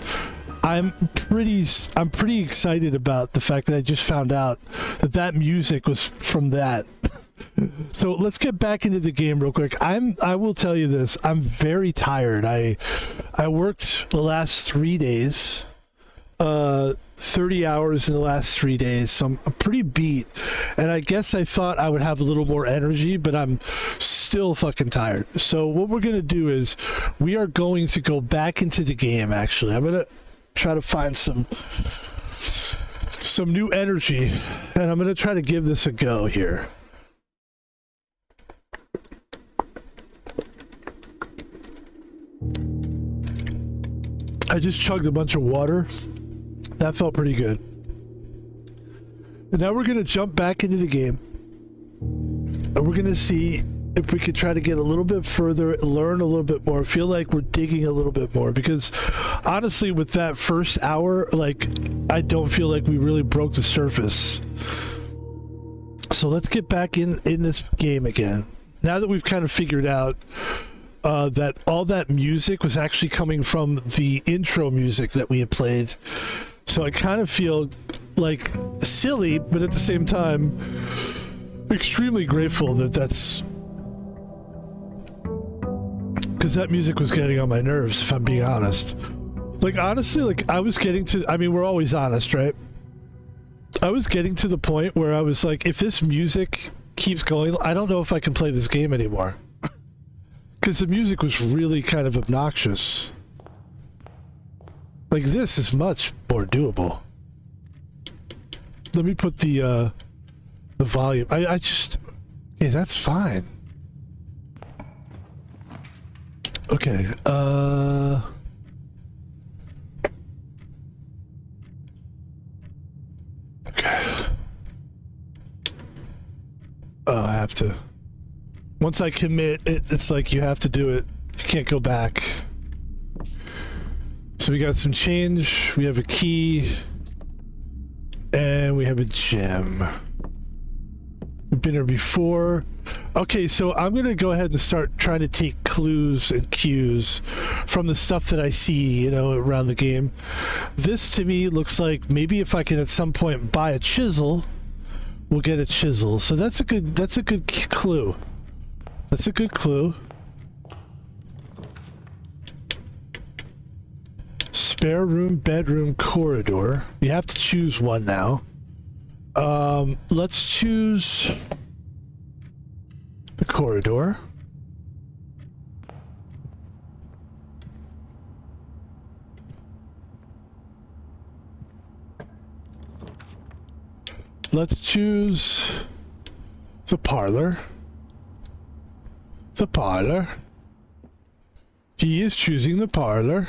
Speaker 1: pretty excited about the fact that I just found out that that music was from that. So let's get back into the game real quick. I will tell you this. I'm very tired. I worked the last 3 days. 30 hours in the last 3 days, so I'm pretty beat, and I guess I thought I would have a little more energy, but I'm still fucking tired. So what we're gonna do is we are going to go back into the game. Actually, I'm gonna try to find some new energy, and I'm gonna try to give this a go here. I just chugged a bunch of water. That felt pretty good. And now we're going to jump back into the game. And we're gonna see if we could try to get a little bit further, learn a little bit more, feel like we're digging a little bit more. Because honestly, with that first hour, like, I don't feel like we really broke the surface. So let's get back in this game again. Now that we've kind of figured out that all that music was actually coming from the intro music that we had played. So I kind of feel like silly, but at the same time, extremely grateful that that's... because that music was getting on my nerves, if I'm being honest. Like, honestly, like, I was getting to... I mean, we're always honest, right? I was getting to the point where I was like, if this music keeps going, I don't know if I can play this game anymore. Because the music was really kind of obnoxious. Like, this is much more doable. Let me put the volume. I just... yeah, that's fine. Okay, okay. Oh, I have to... once I commit, it's like you have to do it. You can't go back. So we got some change, we have a key, and we have a gem. We've been here before. Okay, so I'm gonna go ahead and start trying to take clues and cues from the stuff that I see, you know, around the game. This to me looks like maybe if I can at some point buy a chisel, we'll get a chisel. So that's a good clue. That's a good clue. Spare room, bedroom, corridor. You have to choose one now. Let's choose the corridor. Let's choose the parlor. The parlor. He is choosing the parlor.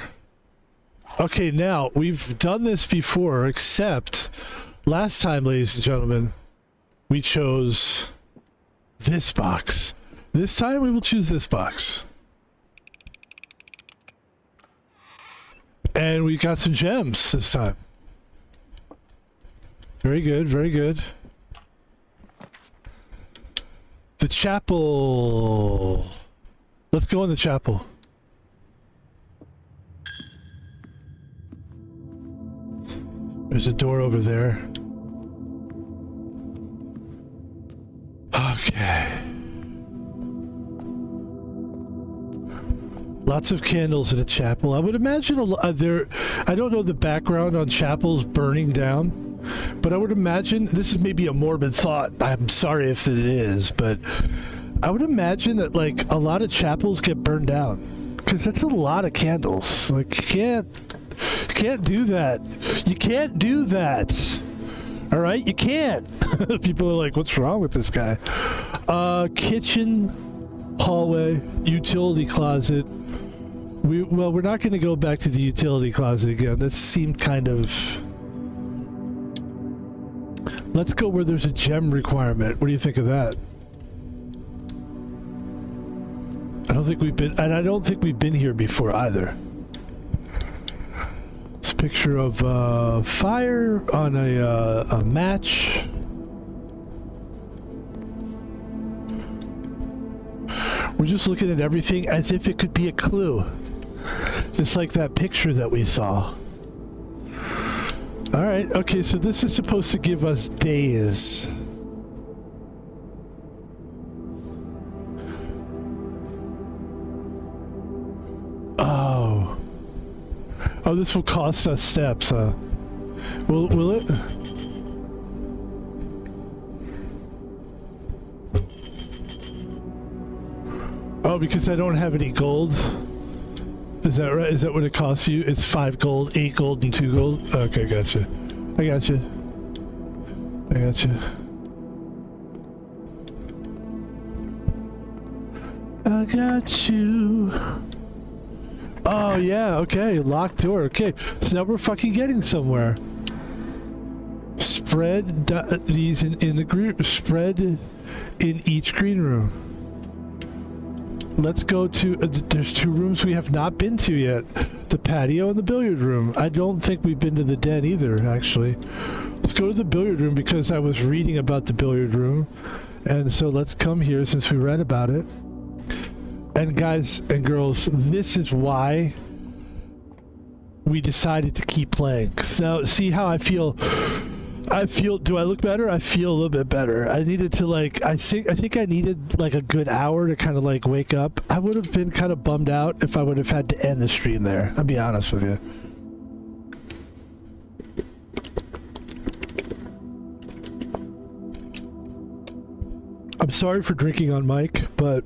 Speaker 1: Okay, now, we've done this before, except last time, ladies and gentlemen, we chose this box. This time we will choose this box. And we got some gems this time. Very good, very good. The chapel. Let's go in the chapel. There's a door over there. Okay. Lots of candles in a chapel. I would imagine there... I don't know the background on chapels burning down, but I would imagine... this is maybe a morbid thought. I'm sorry if it is, but I would imagine that, like, a lot of chapels get burned down. Because that's a lot of candles. Like, you can't do that. You can't do that. All right, you can't. People are like, "What's wrong with this guy?" Kitchen, hallway, utility closet. We're not going to go back to the utility closet again. That seemed kind of. Let's go where there's a gem requirement. What do you think of that? I don't think we've been here before either. It's a picture of fire on a match. We're just looking at everything as if it could be a clue. Just like that picture that we saw. Alright, okay, so this is supposed to give us days. Oh, this will cost us steps, huh? Will it? Oh, because I don't have any gold? Is that right? Is that what it costs you? It's 5 gold, 8 gold, and 2 gold? Okay, gotcha. I gotcha. I gotcha. I got you. Oh, yeah, okay. Locked door. Okay. So now we're fucking getting somewhere. spread these in the group. Spread in each green room. Let's go to. There's 2 rooms we have not been to yet: the patio and the billiard room. I don't think we've been to the den either. Actually, let's go to the billiard room because I was reading about the billiard room, and so let's come here since we read about it. And guys and girls, this is why we decided to keep playing. So see how I feel. Do I look better? I feel a little bit better. I needed to I think I needed like a good hour to kind of like wake up. I would have been kind of bummed out if I would have had to end the stream there. I'll be honest with you. I'm sorry for drinking on mic, but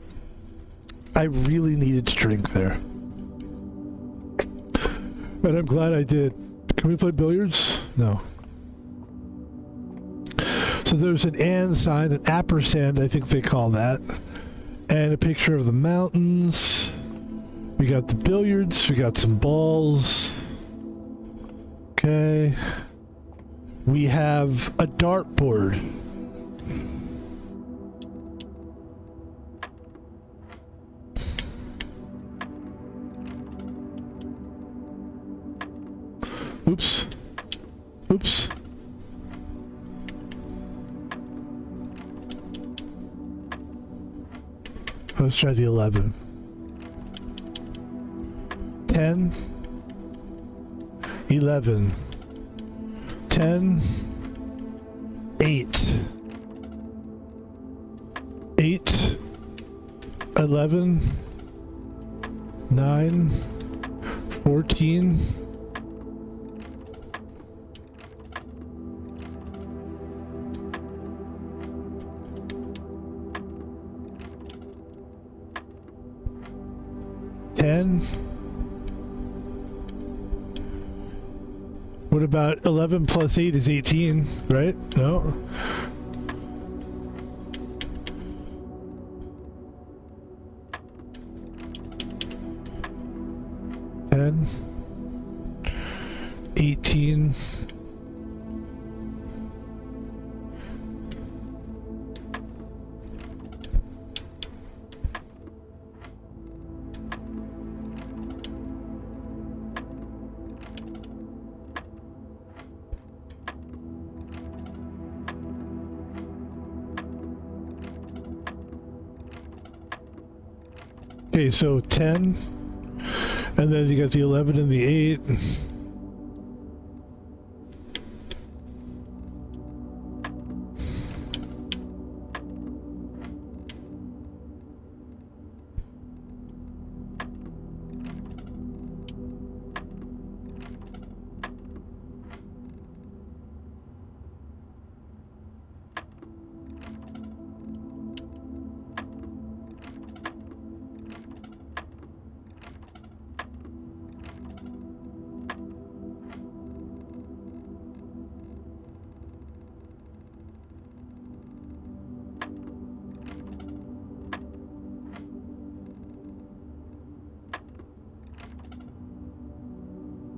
Speaker 1: I really needed to drink there. And I'm glad I did. Can we play billiards? No. So there's an and sign, an ampersand, I think they call that. And a picture of the mountains. We got the billiards. We got some balls. Okay. We have a dartboard. Oops. Oops. Let's try the 11. 10. 11. 10. 8. 8. 11. 9. 14. 10. What about 11 plus 8 is 18, right? No. $10. 18. Okay, so 10, and then you got the 11 and the 8.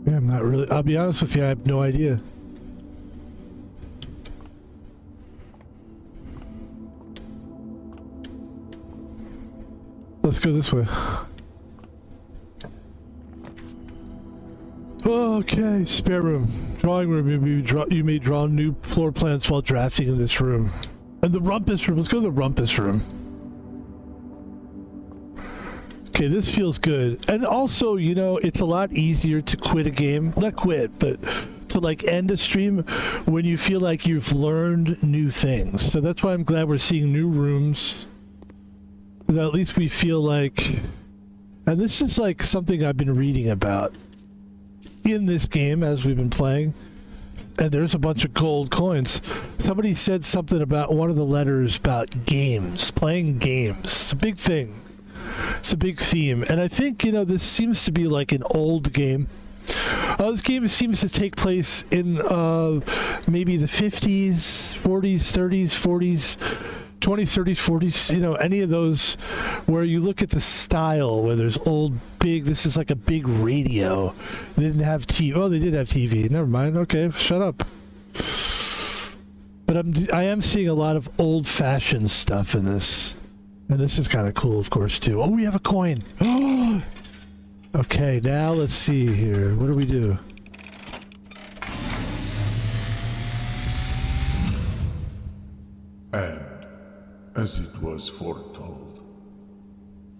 Speaker 1: Yeah, I'm not really, I'll be honest with you, I have no idea. Let's go this way. Okay, spare room. Drawing room, you may draw new floor plans while drafting in this room. And the rumpus room, let's go to the rumpus room. Okay, this feels good. And also, you know, it's a lot easier to quit a game. Not quit, but to like end a stream when you feel like you've learned new things. So that's why I'm glad we're seeing new rooms. That at least we feel like... And this is like something I've been reading about in this game as we've been playing. And there's a bunch of gold coins. Somebody said something about one of the letters about games, playing games. It's a big thing. It's a big theme. And I think, you know, this seems to be like an old game. This game seems to take place in maybe the 50s, 40s, 30s, 40s, 20s, 30s, 40s, you know, any of those where you look at the style where there's old big, this is like a big radio. They didn't have TV. Oh, they did have TV. Never mind. Okay, shut up. But I am seeing a lot of old-fashioned stuff in this. And this is kind of cool, of course, too. Oh, we have a coin! Okay, now let's see here. What do we do?
Speaker 4: And, as it was foretold,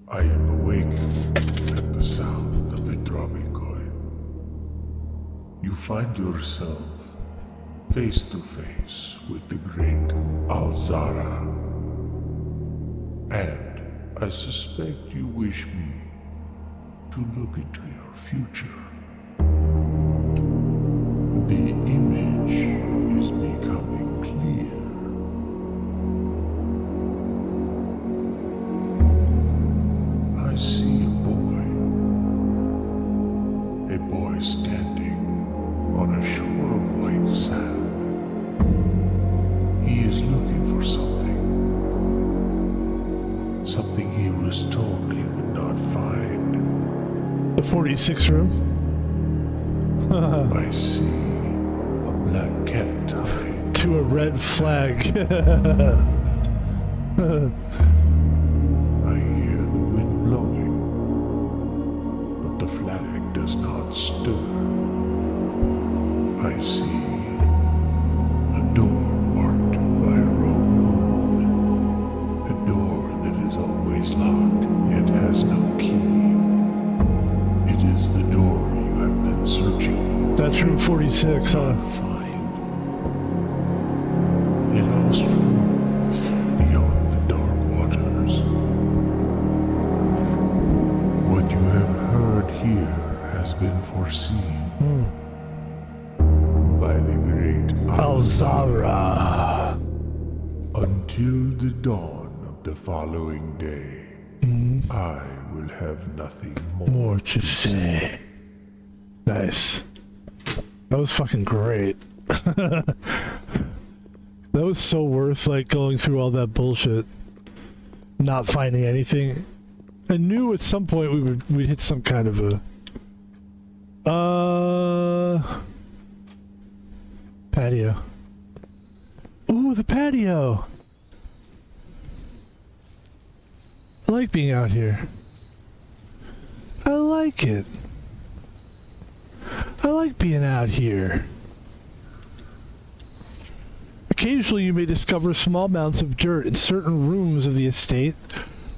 Speaker 4: I am awakened at the sound of a dropping coin. You find yourself face to face with the great Alzara. And I suspect you wish me to look into your future. The image is becoming clear. I see a boy standing on a shore of white sand. He is looking for something he was told he would not find.
Speaker 1: The 46 room?
Speaker 4: I see a black cat tied
Speaker 1: To a red flag.
Speaker 4: I hear the wind blowing, but the flag does not stir. I see a door marked by a rogue moon. A door that is always locked, yet has no key. It is the door you have been searching for.
Speaker 1: That's room 46, huh?
Speaker 4: Not find. A lost room beyond the dark waters. What you have heard here has been foreseen by the great
Speaker 1: Alzara.
Speaker 4: Until the dawn of the following day, I will have nothing
Speaker 1: More to say. Nice. That was fucking great. That was so worth, like, going through all that bullshit. Not finding anything. I knew at some point we'd hit some kind of a... patio. Ooh, the patio! I like being out here. I like it. I like being out here. Occasionally you may discover small amounts of dirt in certain rooms of the estate.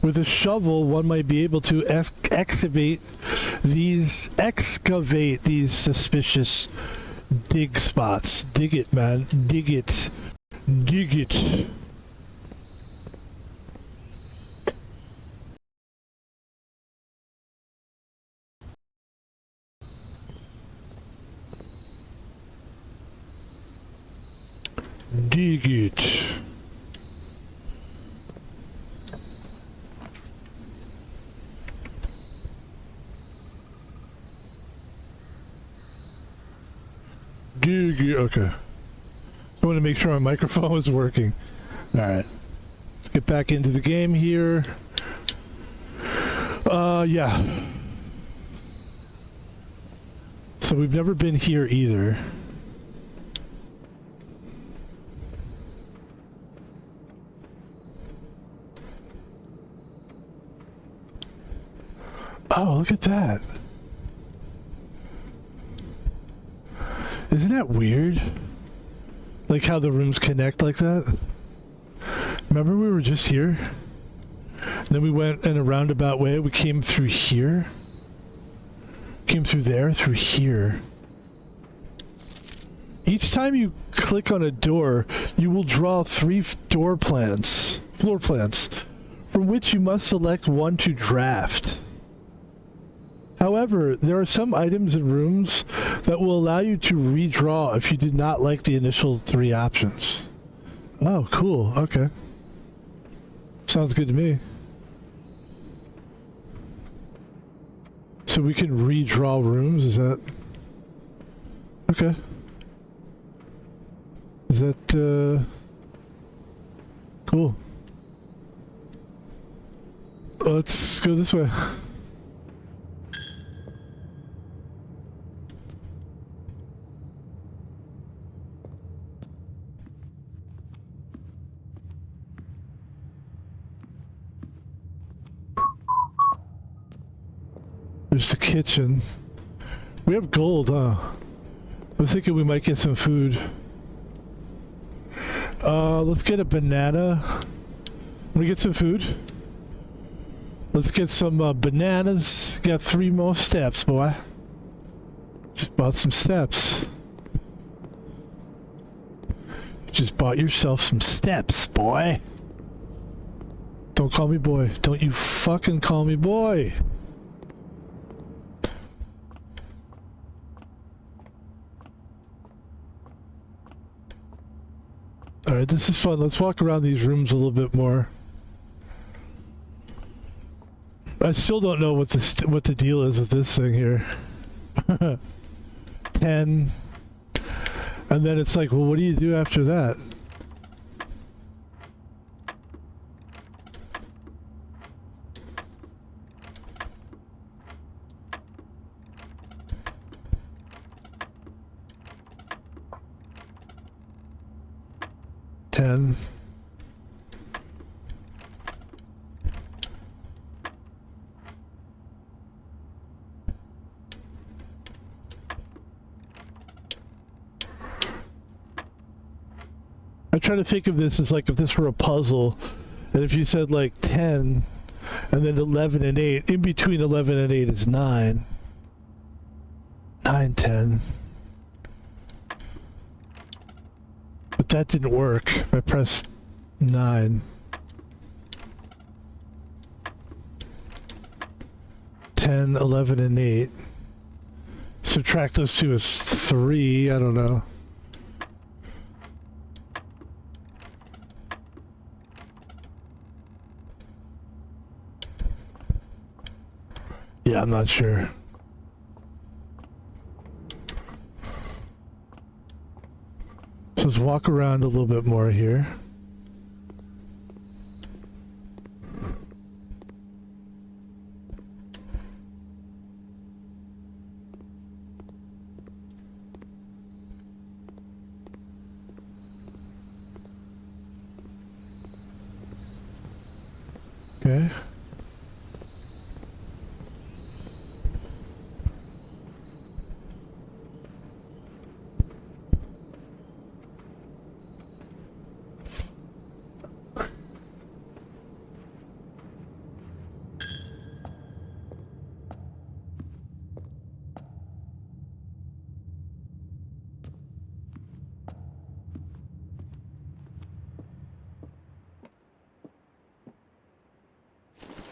Speaker 1: With a shovel, one might be able to excavate these suspicious dig spots. Dig it, man. Dig it. Dig it. Dig it. Dig it. Okay. I want to make sure my microphone was working. Alright. Let's get back into the game here. Yeah. So we've never been here either. Oh, look at that. Isn't that weird? Like how the rooms connect like that? Remember we were just here? And then we went in a roundabout way. We came through here. Came through there, through here. Each time you click on a door, you will draw 3 floor plans, from which you must select one to draft. However, there are some items and rooms that will allow you to redraw if you did not like the initial 3 options. Oh, cool. Okay. Sounds good to me. So we can redraw rooms, is that... Okay. Is that, cool. Let's go this way. There's the kitchen. We have gold, huh? I was thinking we might get some food. Let's get a banana. Want to get some food? Let's get some bananas. Got 3 more steps, boy. Just bought some steps. Just bought yourself some steps, boy. Don't call me boy. Don't you fucking call me boy. Alright, this is fun. Let's walk around these rooms a little bit more. I still don't know what the deal is with this thing here. 10. And then it's like, well, what do you do after that? I try to think of this as like if this were a puzzle, and if you said like 10, and then 11 and 8, in between 11 and 8 is 9. 9, 10. But that didn't work. I pressed 9. 10, 11, and 8. Subtract those two is 3. I don't know. Yeah, I'm not sure. So let's walk around a little bit more here. Okay.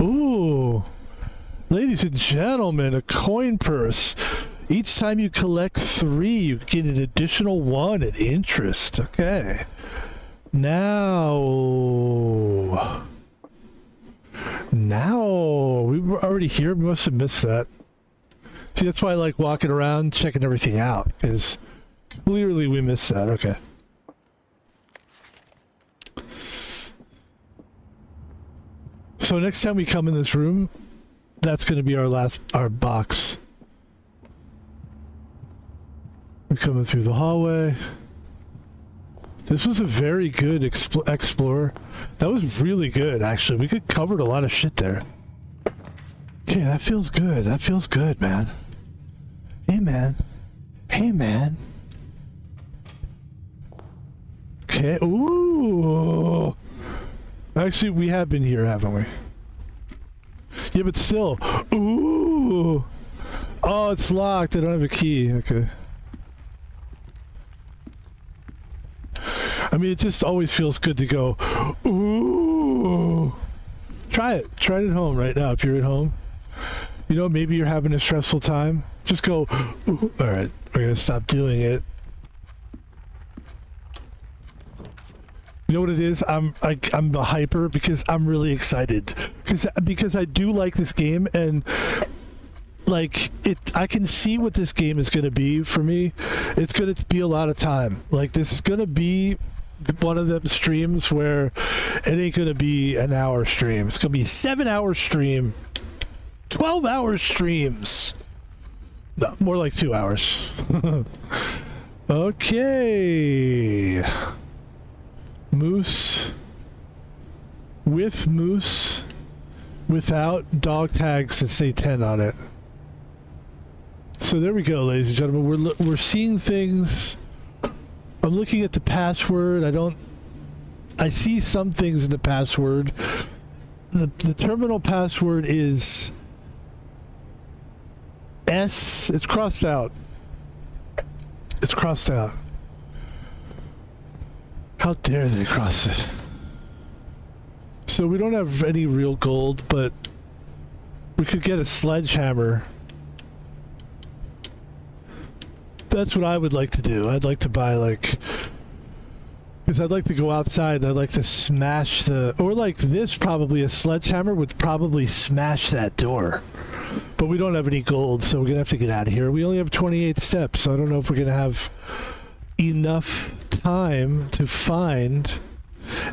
Speaker 1: Ooh, ladies and gentlemen, a coin purse. Each time you collect 3, you get an additional 1 at interest. Okay. Now, we were already here. We must have missed that. See, that's why I like walking around, checking everything out, because clearly we missed that. Okay. So next time we come in this room, that's going to be our box. We're coming through the hallway. This was a very good explore. That was really good, actually. We covered a lot of shit there. Okay, that feels good. That feels good, man. Hey, man. Hey, man. Okay. Ooh. Actually, we have been here, haven't we? Yeah, but still. Ooh. Oh, it's locked. I don't have a key. Okay. I mean, it just always feels good to go, ooh. Try it. Try it at home right now if you're at home. You know, maybe you're having a stressful time. Just go, ooh. All right, we're going to stop doing it. You know what it is? I'm a hyper because I'm really excited. Because I do like this game, and like I can see what this game is going to be for me. It's going to be a lot of time. Like, this is going to be one of them streams where it ain't going to be an hour stream. It's going to be 7-hour stream, 12-hour streams. No, more like 2 hours. Okay. Moose. With moose. Without dog tags that say 10 on it. So there we go, ladies and gentlemen. We're seeing things. I'm looking at the password. I see some things in the password. The terminal password is S. It's crossed out. It's crossed out. How dare they cross it? So we don't have any real gold, but we could get a sledgehammer. That's what I would like to do. I'd like to buy, like... Because I'd like to go outside and I'd like to smash the... Or like this, probably a sledgehammer would probably smash that door. But we don't have any gold, so we're going to have to get out of here. We only have 28 steps, so I don't know if we're going to have enough time to find...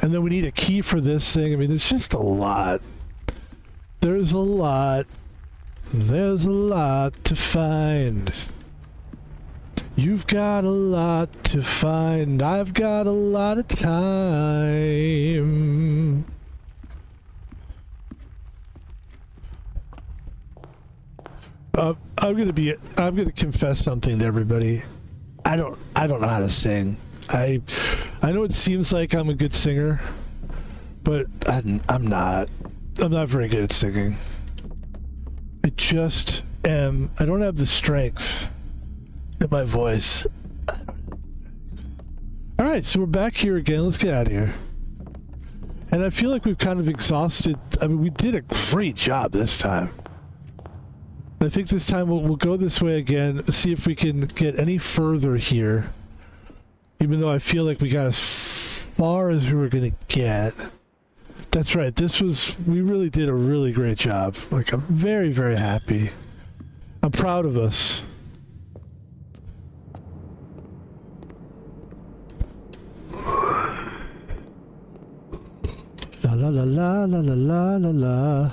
Speaker 1: And then we need a key for this thing. I mean, there's just a lot. There's a lot. There's a lot to find. You've got a lot to find. I've got a lot of time. I'm gonna confess something to everybody. I don't know how to sing. I know it seems like I'm a good singer, but I'm not. I'm not very good at singing. I just am. I don't have the strength in my voice. All right, so we're back here again. Let's get out of here. And I feel like we've kind of exhausted. I mean, we did a great job this time. I think this time we'll go this way again, see if we can get any further here. Even though I feel like we got as far as we were going to get. That's right. We really did a really great job. Like, I'm very, very happy. I'm proud of us. La la la la la la la la.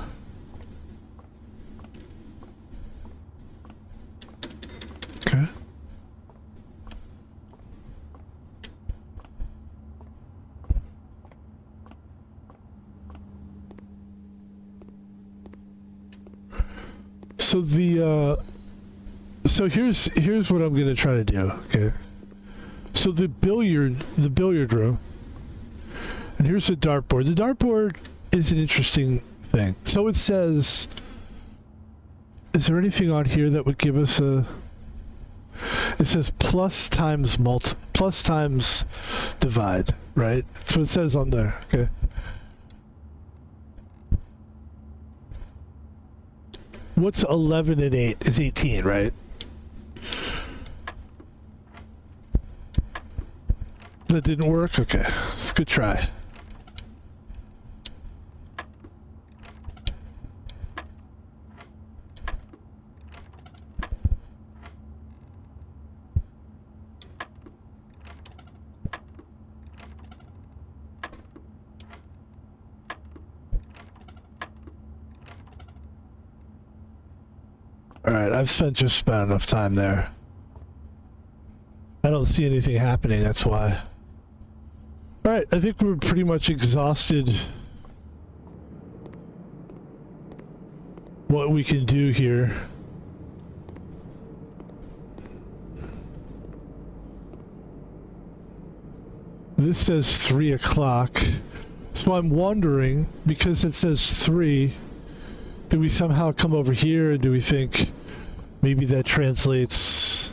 Speaker 1: Okay. So here's what I'm gonna try to do. Okay. So the billiard room, and here's the dartboard. The dartboard is an interesting thing. So it says, is there anything on here that would give us a? It says plus times divide, right? That's what it says on there. Okay. What's 11 and 8? Is 18, right? That didn't work? Okay. It's a good try. Alright, I've spent just about enough time there. I don't see anything happening, that's why. Alright, I think we're pretty much exhausted what we can do here. This says 3 o'clock. So I'm wondering, because it says 3, do we somehow come over here, or do we think maybe that translates?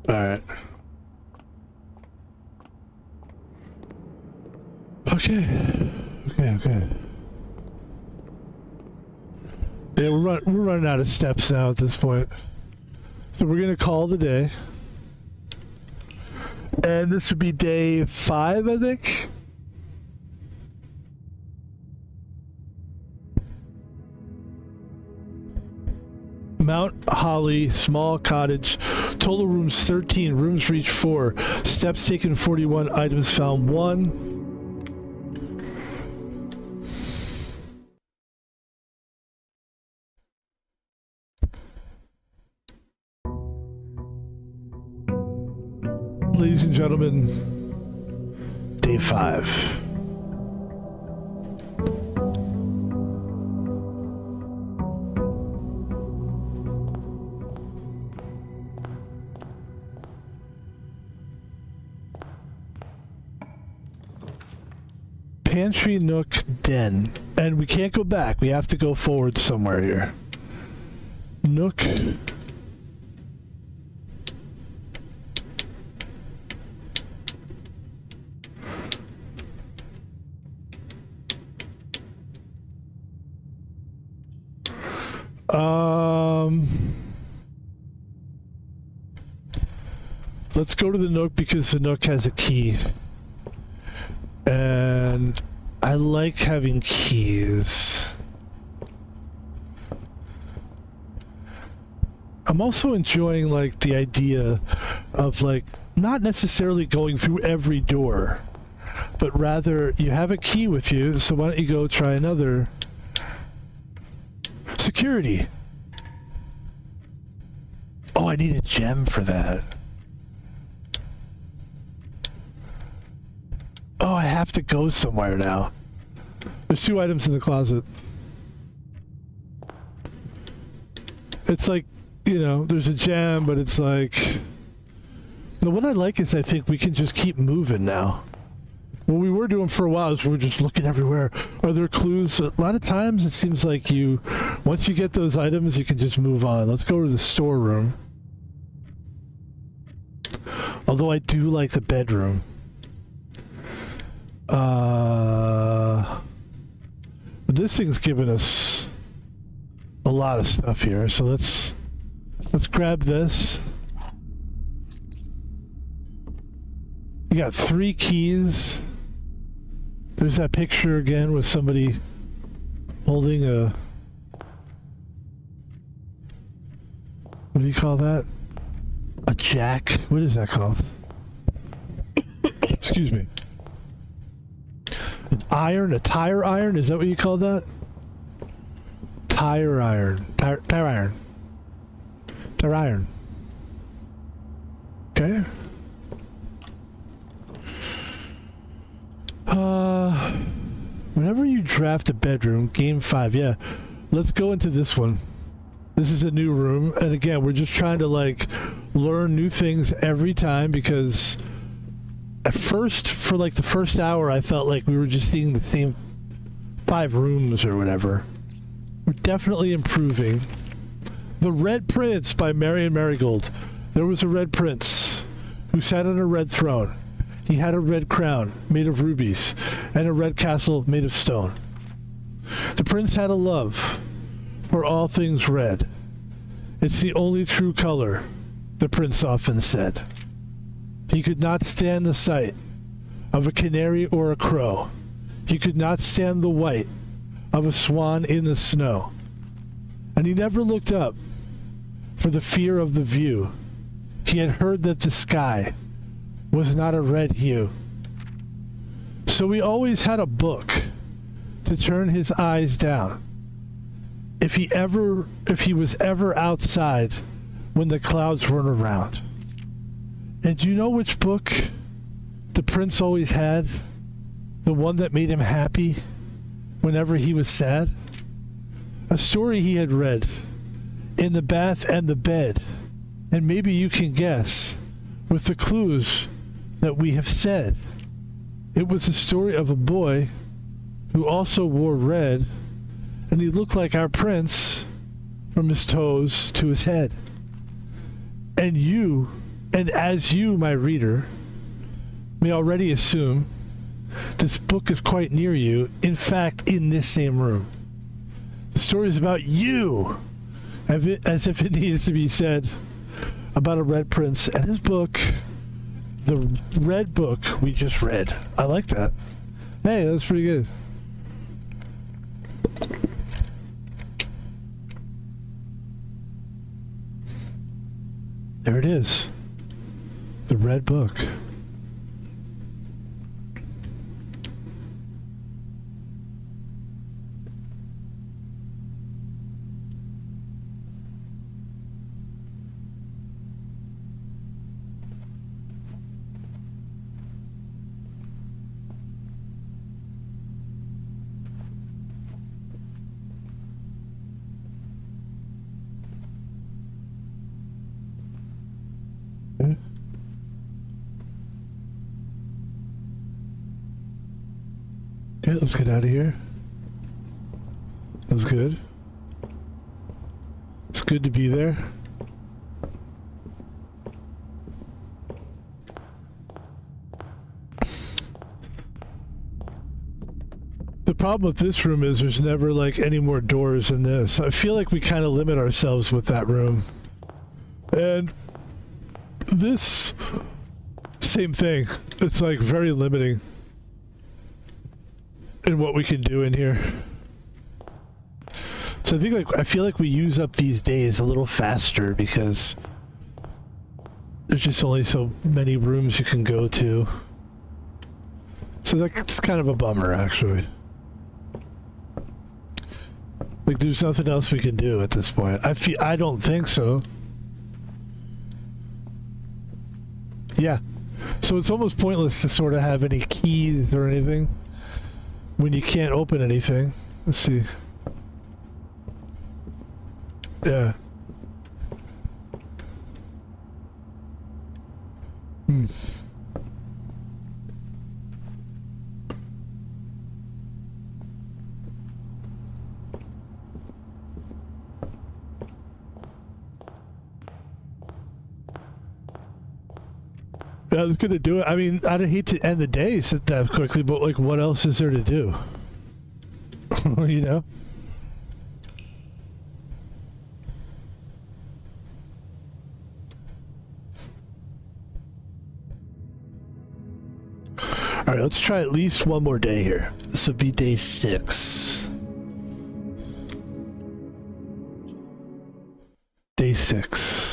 Speaker 1: All right. Okay. Yeah, we're running out of steps now at this point. So we're gonna call it a day. And this would be day 5, I think. Mount Holly, small cottage. Total rooms 13. Rooms reached 4. Steps taken 41. Items found 1. ladies and gentlemen, day 5. Pantry, nook, den. And we can't go back. We have to go forward somewhere here. Nook. Let's go to the nook because the nook has a key. And I like having keys. I'm also enjoying like the idea of like not necessarily going through every door, but rather you have a key with you, so why don't you go try another? Security. Oh, I need a gem for that. Oh, I have to go somewhere now. There's 2 items in the closet. It's like, you know, there's a gem, but it's like... No, what I like is I think we can just keep moving now. What we were doing for a while is we were just looking everywhere. Are there clues? A lot of times it seems like you... Once you get those items, you can just move on. Let's go to the storeroom. Although I do like the bedroom. This thing's giving us a lot of stuff here, so let's grab this. You got 3 keys. There's that picture again with somebody holding a... What do you call that? A jack? What is that called? Excuse me. An iron? A tire iron? Is that what you call that? Tire iron. Tire iron. Tire iron. Okay. Whenever you draft a bedroom, game 5, yeah. Let's go into this one. This is a new room, and again, we're just trying to like learn new things every time because at first, for like the first hour, I felt like we were just seeing the same 5 rooms or whatever. We're definitely improving. The Red Prince by Marion Marigold. There was a Red Prince who sat on a red throne. He had a red crown made of rubies and a red castle made of stone. The prince had a love for all things red. It's the only true color, the prince often said. He could not stand the sight of a canary or a crow. He could not stand the white of a swan in the snow. And he never looked up for the fear of the view. He had heard that the sky was not a red hue. So he always had a book to turn his eyes down. If he was ever outside when the clouds weren't around. And do you know which book the prince always had? The one that made him happy whenever he was sad? A story he had read in the bath and the bed. And maybe you can guess with the clues that we have said. It was the story of a boy who also wore red, and he looked like our prince from his toes to his head. And you, and as you, my reader, may already assume this book is quite near you, in fact, in this same room. The story is about you, as if it needs to be said, about a red prince and his book, the red book we just read. I like that. Hey, that's pretty good. There it is. The red book. Okay, let's get out of here. That was good. It's good to be there. The problem with this room is there's never like any more doors in this. I feel like we kind of limit ourselves with that room. And this, same thing. It's like very limiting in what we can do in here. So I feel like we use up these days a little faster because there's just only so many rooms you can go to. So that's kind of a bummer, actually. Like, there's nothing else we can do at this point. I don't think so. Yeah. So it's almost pointless to sort of have any keys or anything when you can't open anything. Let's see. Yeah. I was gonna do it. I mean, I'd hate to end the day that quickly, but like, what else is there to do? You know? All right, let's try at least one more day here. This would be day 6. Day 6.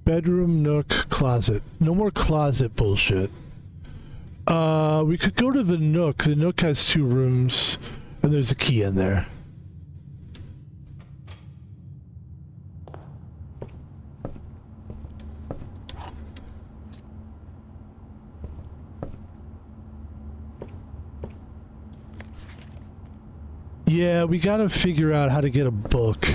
Speaker 1: Bedroom, nook, closet. No more closet bullshit. We could go to the nook. The nook has 2 rooms, and there's a key in there. Yeah, we gotta figure out how to get a book.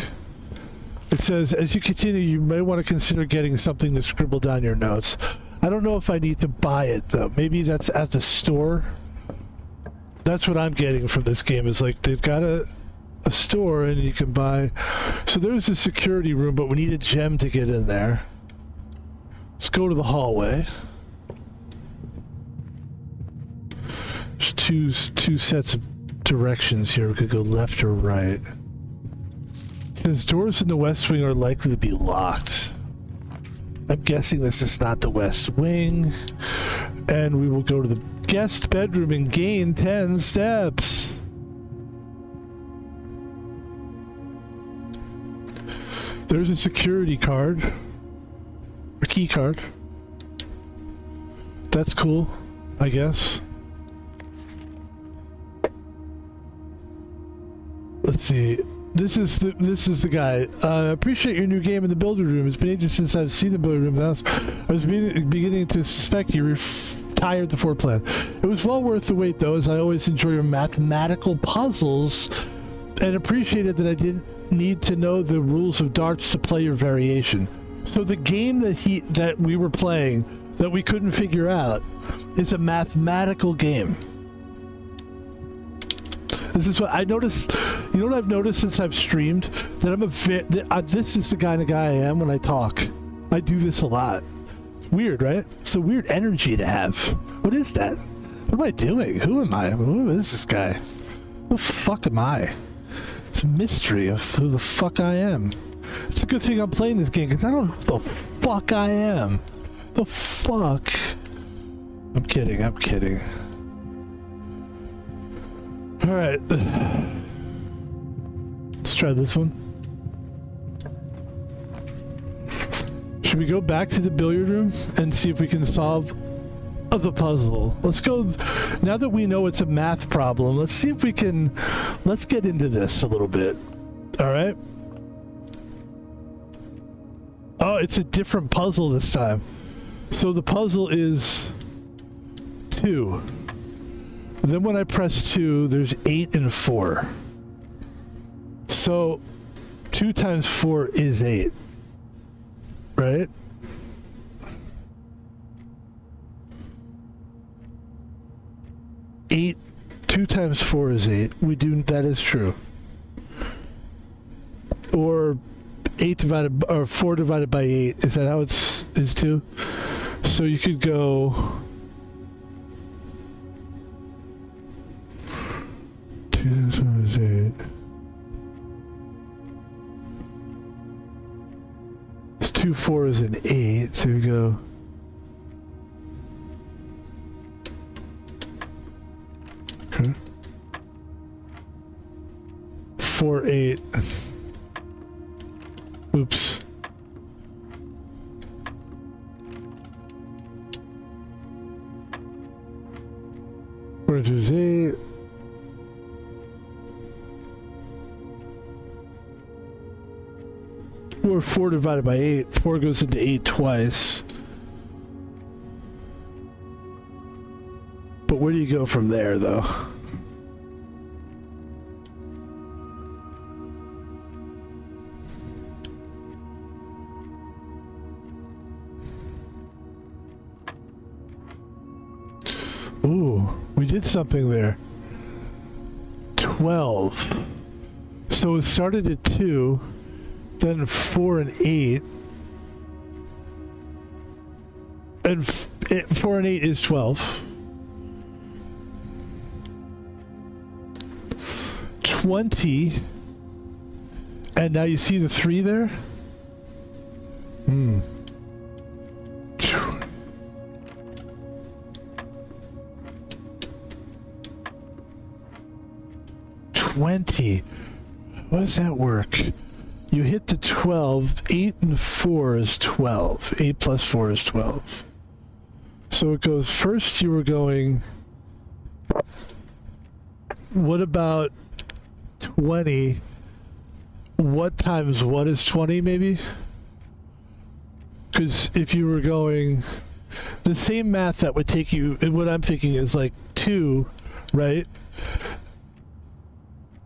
Speaker 1: It says, as you continue, you may want to consider getting something to scribble down your notes. I don't know if I need to buy it, though. Maybe that's at the store. That's what I'm getting from this game, is like they've got a store and you can buy. So there's a security room, but we need a gem to get in there. Let's go to the hallway. There's two sets of directions here. We could go left or right. It says doors in the West Wing are likely to be locked. I'm guessing this is not the West Wing. And we will go to the guest bedroom and gain 10 steps. There's a security card. A key card. That's cool, I guess. Let's see. This is the guy. Appreciate your new game in the builder room. It's been ages since I've seen the builder room in the house. I was beginning to suspect you retired the floor plan. It was well worth the wait, though, as I always enjoy your mathematical puzzles, and appreciated that I didn't need to know the rules of darts to play your variation. So the game that we were playing that we couldn't figure out is a mathematical game. This is what I noticed. You know what I've noticed since I've streamed? That this is the kind of guy I am when I talk. I do this a lot. It's weird, right? It's a weird energy to have. What is that? What am I doing? Who am I? Who is this guy? Who the fuck am I? It's a mystery of who the fuck I am. It's a good thing I'm playing this game because I don't know who the fuck I am. The fuck? I'm kidding. I'm kidding. All right. Let's try this one. Should we go back to the billiard room and see if we can solve the puzzle? Let's go. Now that we know it's a math problem, let's see if we can. Let's get into this a little bit. All right. Oh, it's a different puzzle this time. So the puzzle is 2. Then when I press 2, there's 8 and 4. So 2 times 4 is 8. Right? Eight. 2 times 4 is 8. We do, that is true. Or 8 divided, or 4 divided by 8. Is that how it's, is 2? So you could go 2 times 4 is 8. It's 2 4 is an 8, so we go. Okay. 4 8. Oops. Which is 8. Or 4 divided by 8. 4 goes into 8 twice. But where do you go from there, though? Ooh, we did something there. 12. So it started at 2, then 4 and 8. And 4 and 8 is 12. 20. And now you see the 3 there? 20. How does that work? You hit the 12. 8 and 4 is 12. 8 plus 4 is 12. So it goes, first you were going, what about 20? What times what is 20 maybe? Because if you were going, the same math that would take you, what I'm thinking is like 2, right?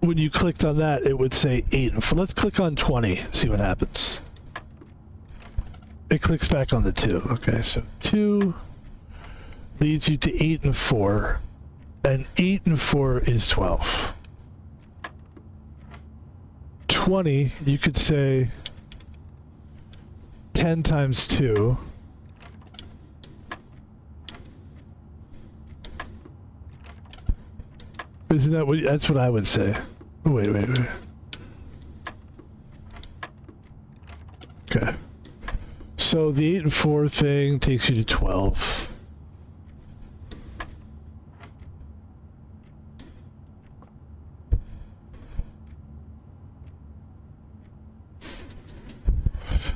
Speaker 1: When you clicked on that, it would say 8 and 4. Let's click on 20, see what happens. It clicks back on the 2. Okay, so 2 leads you to 8 and 4. And 8 and 4 is 12. 20, you could say 10 times 2. Isn't that what, that's what I would say. Wait. Okay. So the 8 and 4 thing takes you to 12.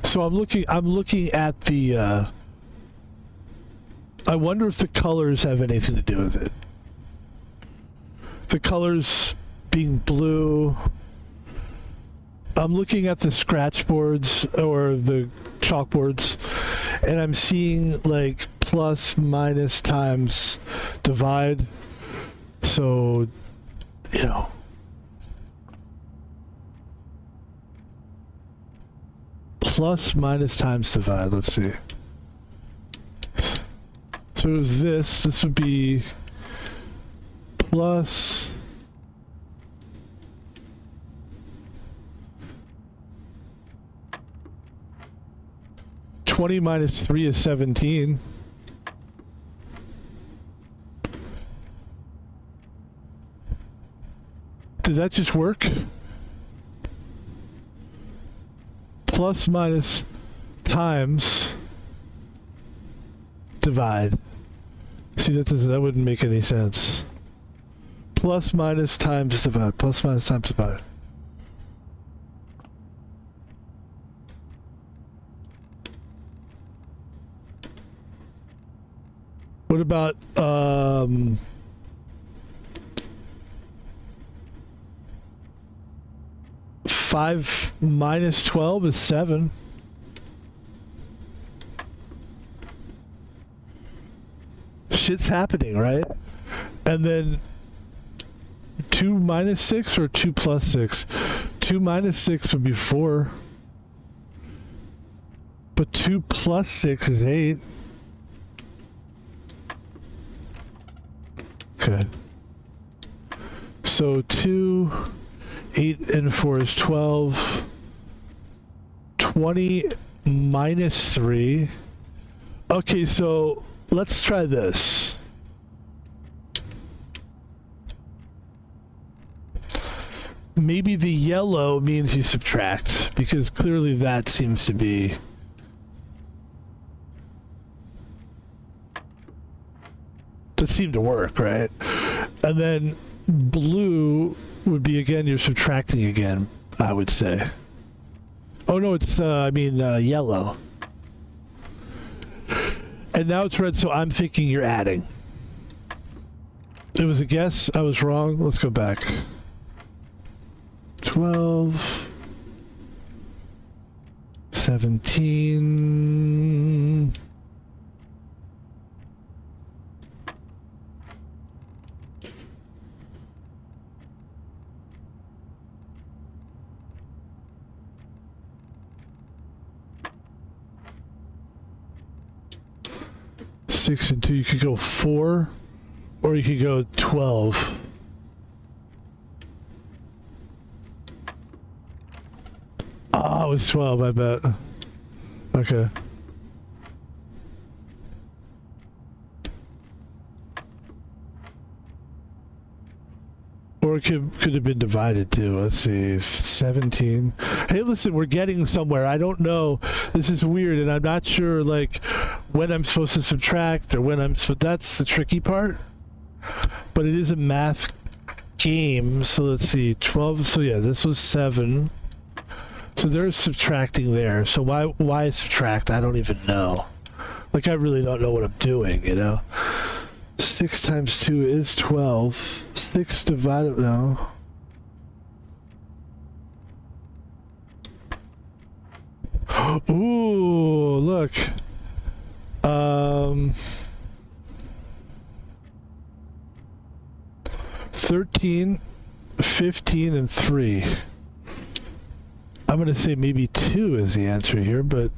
Speaker 1: So I'm looking at the I wonder if the colors have anything to do with it. The colors being blue. I'm looking at the scratch boards or the chalkboards, and I'm seeing like plus, minus, times, divide. So, you know. Plus, minus, times, divide. Let's see. So it was this. This would be plus 20 minus 3 is 17. Does that just work? Plus, minus, times, divide. See, that wouldn't make any sense. Plus, minus, times, divide. Plus, minus, times, divide. What about 5 minus 12 is 7. shit's happening, right? And then 2 minus 6 or 2 plus 6? 2 minus 6 would be 4. But 2 plus 6 is 8. Okay. So 2, 8, and 4 is 12. 20 minus 3. Okay, so let's try this. Maybe the yellow means you subtract, because clearly that seems to be... That seemed to work, right? And then blue would be, again, you're subtracting again, I would say. Oh, no, it's, yellow. And now it's red, so I'm thinking you're adding. It was a guess. I was wrong. Let's go back. 12. 17. Six and 2, you could go 4, or you could go 12. Oh, it was 12, I bet. Okay. Or it could have been divided too. Let's see, 17. Hey, listen, we're getting somewhere. I don't know. This is weird, and I'm not sure, like, when I'm supposed to subtract or when that's the tricky part. But it is a math game. So let's see, 12. So yeah, this was 7. So there's subtracting there. So why subtract? I don't even know. Like, I really don't know what I'm doing, you know? 6 times 2 is 12. 6 divided... No. Ooh, look. 13, 15, and 3. I'm going to say maybe 2 is the answer here, but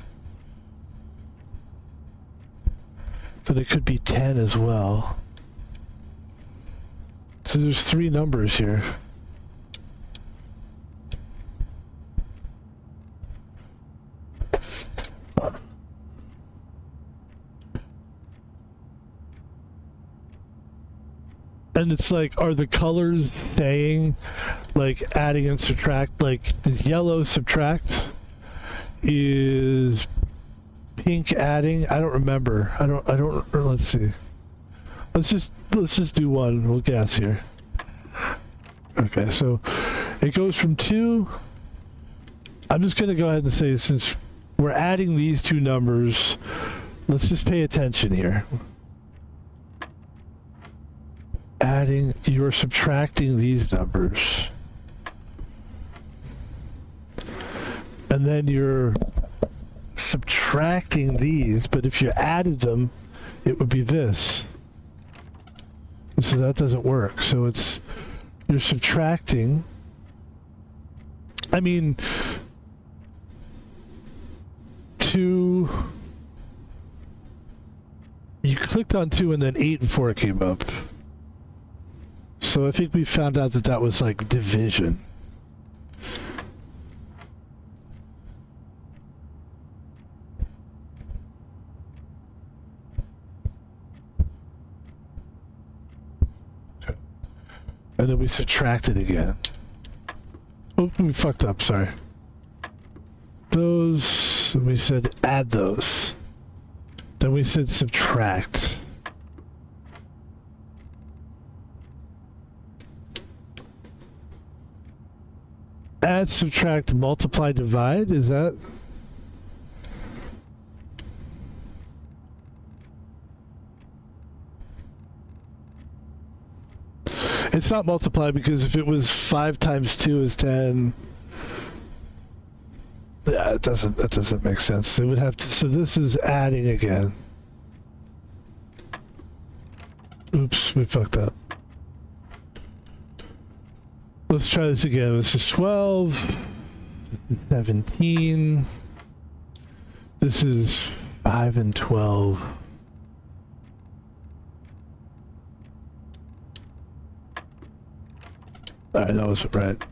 Speaker 1: it could be 10 as well. So there's 3 numbers here. And it's like, are the colors saying, like, adding and subtract? Like, is yellow subtract? Is pink adding? I don't remember. I don't, or let's see. Let's just do one. We'll guess here. Okay, so it goes from 2. I'm just going to go ahead and say, since we're adding these 2 numbers, let's just pay attention here. You're subtracting these numbers. And then you're subtracting these, but if you added them, it would be this. So that doesn't work. So you're subtracting. I mean, 2. You clicked on 2 and then 8 and 4 came up. So I think we found out that was like division. And then we subtracted again. Oh, we fucked up, sorry. Those, we said add those. Then we said subtract. Add, subtract, multiply, divide, is that? It's not multiply, because if it was 5 times 2 is 10. Yeah, that doesn't make sense. It would have to, so this is adding again. Oops, we fucked up. Let's try this again. This is 12, 17. This is 5 and 12. Alright, that was right.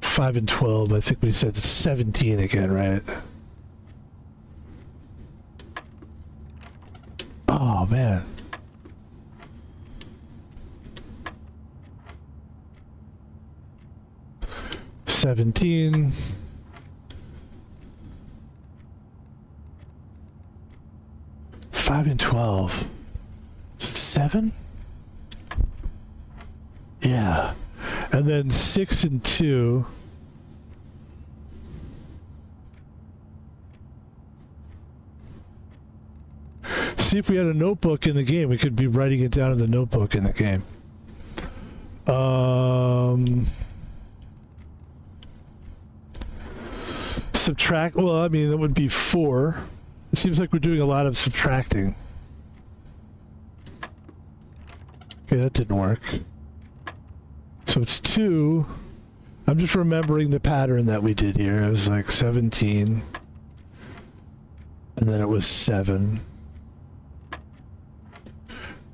Speaker 1: Five and 12. I think we said 17 again, right? Oh man. $17. $5 and 12. Is it 7? Yeah. And then 6 and 2. See, if we had a notebook in the game, we could be writing it down in the notebook in the game. Subtract, well, I mean, that would be 4. It seems like we're doing a lot of subtracting. Okay, that didn't work. So it's 2. I'm just remembering the pattern that we did here. It was like 17. And then it was 7.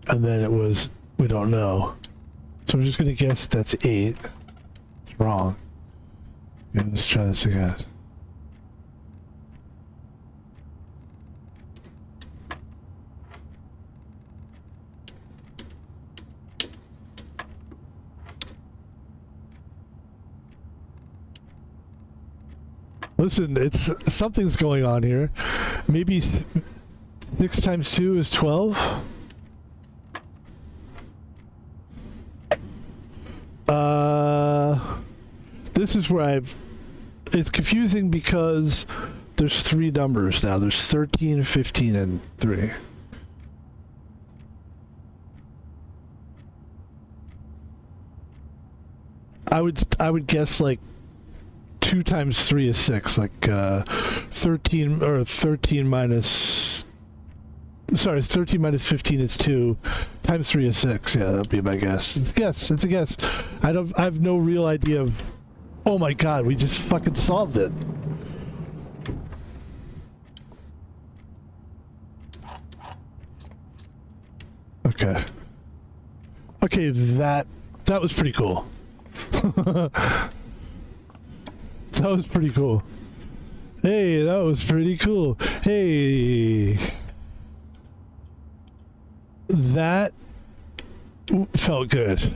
Speaker 1: And then it was, we don't know. So I'm just going to guess that's 8. It's wrong. Yeah, let's try this again. Listen, it's something's going on here. Maybe 6 times 2 is 12? This is where it's confusing because there's 3 numbers now. There's 13, 15, and 3. I would guess like 2 times 3 is 6, like 13 or 13 minus. Sorry, 13 minus 15 is 2. Times 3 is 6. Yeah, that'd be my guess. It's a guess. It's a guess. I have no real idea of. Oh my god, we just fucking solved it. Okay. Okay, that was pretty cool. That was pretty cool. Hey, that was pretty cool. Hey. That felt good.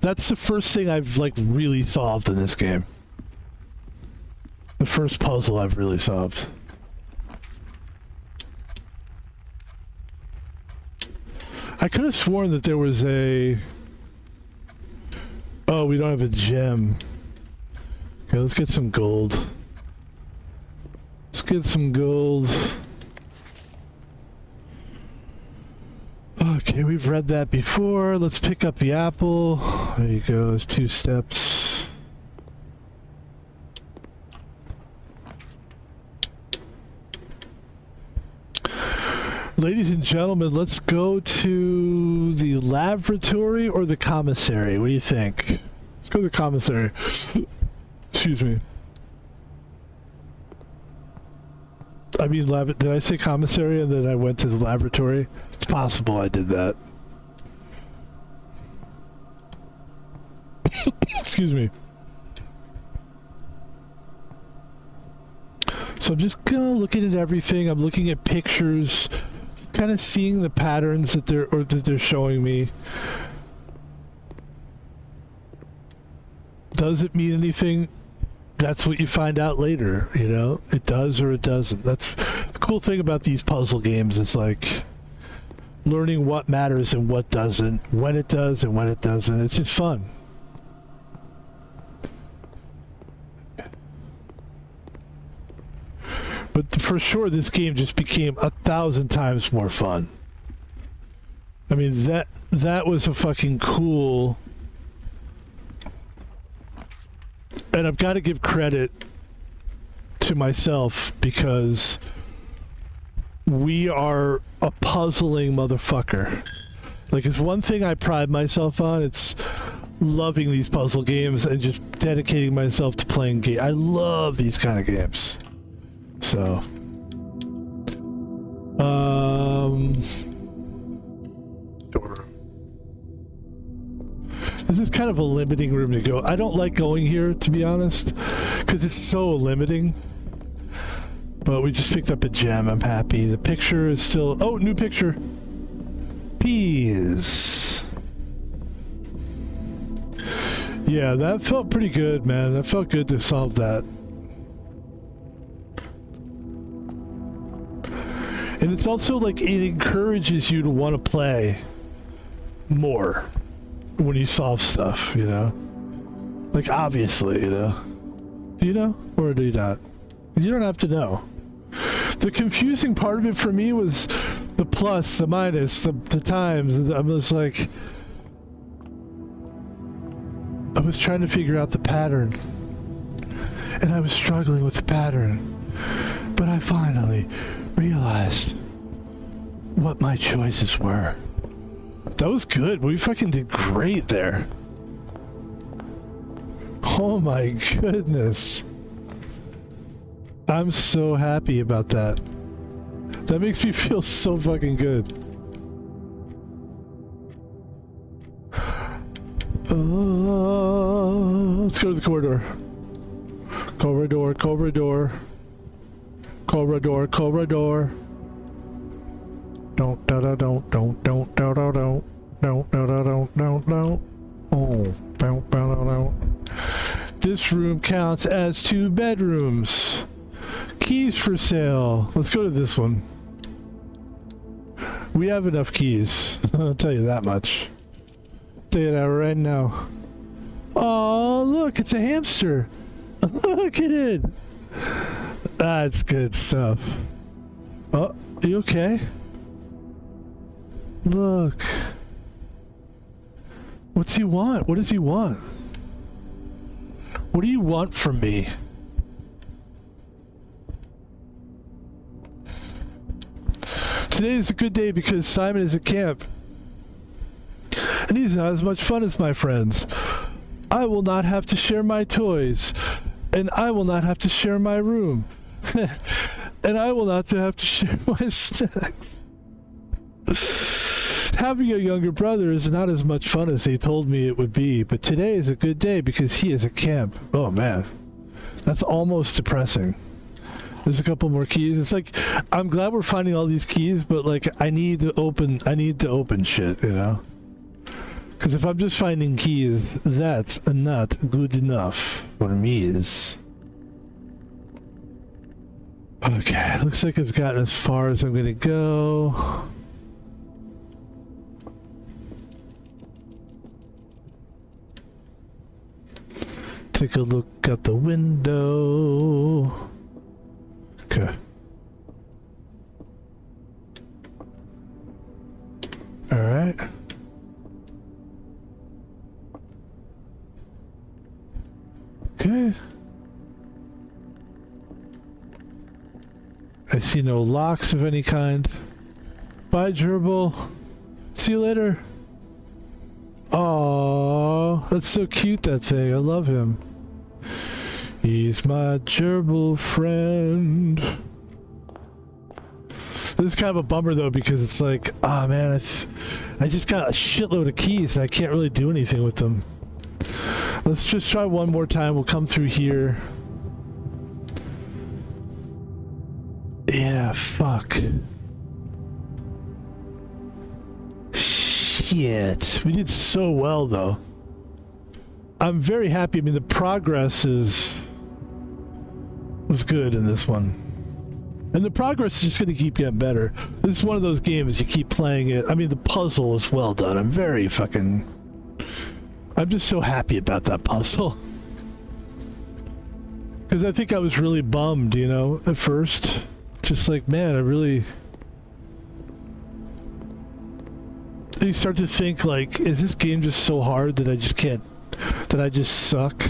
Speaker 1: That's the first thing I've like really solved in this game. The first puzzle I've really solved. I could have sworn that there was a... Oh, we don't have a gem. Okay, let's get some gold. Let's get some gold. Okay, we've read that before. Let's pick up the apple. There you go, there's 2 steps. Ladies and gentlemen, let's go to the laboratory or the commissary. What do you think? Let's go to the commissary. Excuse me. I mean, did I say commissary and then I went to the laboratory? It's possible I did that. Excuse me. So I'm just gonna looking at everything. I'm looking at pictures, kind of seeing the patterns that they're showing me. Does it mean anything? That's what you find out later, you know? It does or it doesn't. That's the cool thing about these puzzle games. It's like learning what matters and what doesn't, when it does and when it doesn't. It's just fun. But for sure, this game just became 1,000 times more fun. I mean, that was a fucking cool... And I've got to give credit to myself because we are a puzzling motherfucker. Like, it's one thing I pride myself on. It's loving these puzzle games and just dedicating myself to playing games. I love these kind of games. So, door. This is kind of a limiting room to go. I don't like going here, to be honest, because it's so limiting. But we just picked up a gem. I'm happy. The picture is still... Oh, new picture. Peas. Yeah, that felt pretty good, man. That felt good to solve that. And it's also like it encourages you to want to play more when you solve stuff, you know? Like, obviously, you know? Do you know? Or do you not? You don't have to know. The confusing part of it for me was the plus, the minus, the times. I was like... I was trying to figure out the pattern. And I was struggling with the pattern. But I finally realized what my choices were. That was good. We fucking did great there. Oh my goodness. I'm so happy about that. That makes me feel so fucking good. Let's go to the corridor. Corridor, corridor. Corridor, corridor. Don't da da don't da da don't don't da da don't. Oh, don't da da don't. This room counts as 2 bedrooms. Keys for sale. Let's go to this one. We have enough keys. I'll tell you that much. Tell you that right now. Oh, look, it's a hamster. Look at it. That's good stuff. Oh, you okay? Look. What's he want? What does he want? What do you want from me? Today is a good day because Simon is at camp. And he's not as much fun as my friends. I will not have to share my toys. And I will not have to share my room. And I will not have to share my snacks. Having a younger brother is not as much fun as he told me it would be, but today is a good day because he is at camp. Oh man, that's almost depressing. There's a couple more keys. It's like, I'm glad we're finding all these keys, but like, I need to open shit, you know? Because if I'm just finding keys, that's not good enough for me. Okay, looks like I've gotten as far as I'm gonna go. Take a look out the window. Okay. All right. Okay. I see no locks of any kind. Bye, gerbil. See you later. Oh, that's so cute, that thing. I love him. He's my gerbil friend. This is kind of a bummer, though, because it's like, oh, man, I just got a shitload of keys, and I can't really do anything with them. Let's just try one more time. We'll come through here. Yeah, fuck. Shit. We did so well, though. I'm very happy. I mean, the progress was good in this one. And the progress is just going to keep getting better. This is one of those games, you keep playing it. I mean, the puzzle is well done. I'm just so happy about that puzzle. Because I think I was really bummed, you know, at first. Just like, man, you start to think, like, is this game just so hard that I just suck?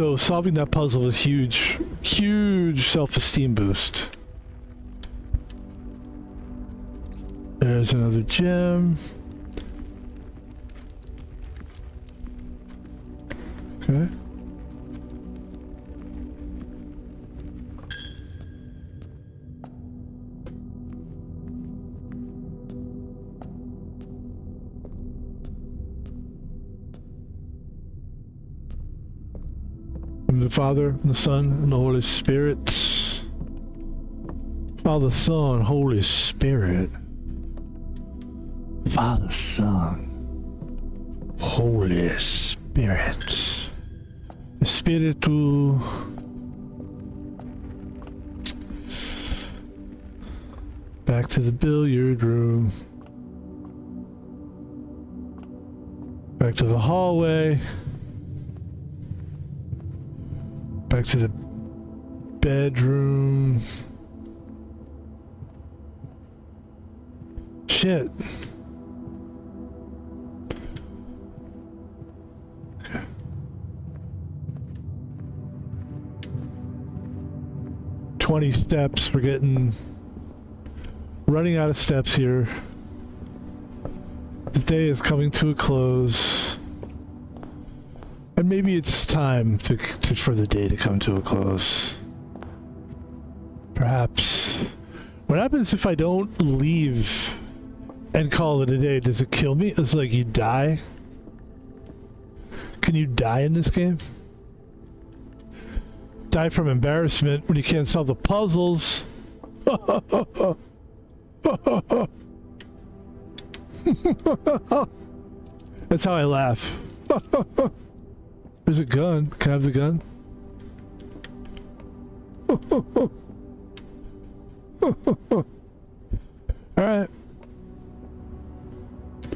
Speaker 1: So solving that puzzle is huge, huge self-esteem boost. There's another gem. Okay. The Father, and the Son, and the Holy Spirit. Father, Son, Holy Spirit. Father, Son, Holy Spirit. Spiritu. Back to the billiard room. Back to the hallway. Back to the bedroom. Shit. Okay. "20 steps. We're running out of steps here. The day is coming to a close. And maybe it's time for the day to come to a close. Perhaps. What happens if I don't leave and call it a day? Does it kill me? It's like you die? Can you die in this game? Die from embarrassment when you can't solve the puzzles. That's how I laugh. There's a gun. Can I have the gun? Alright.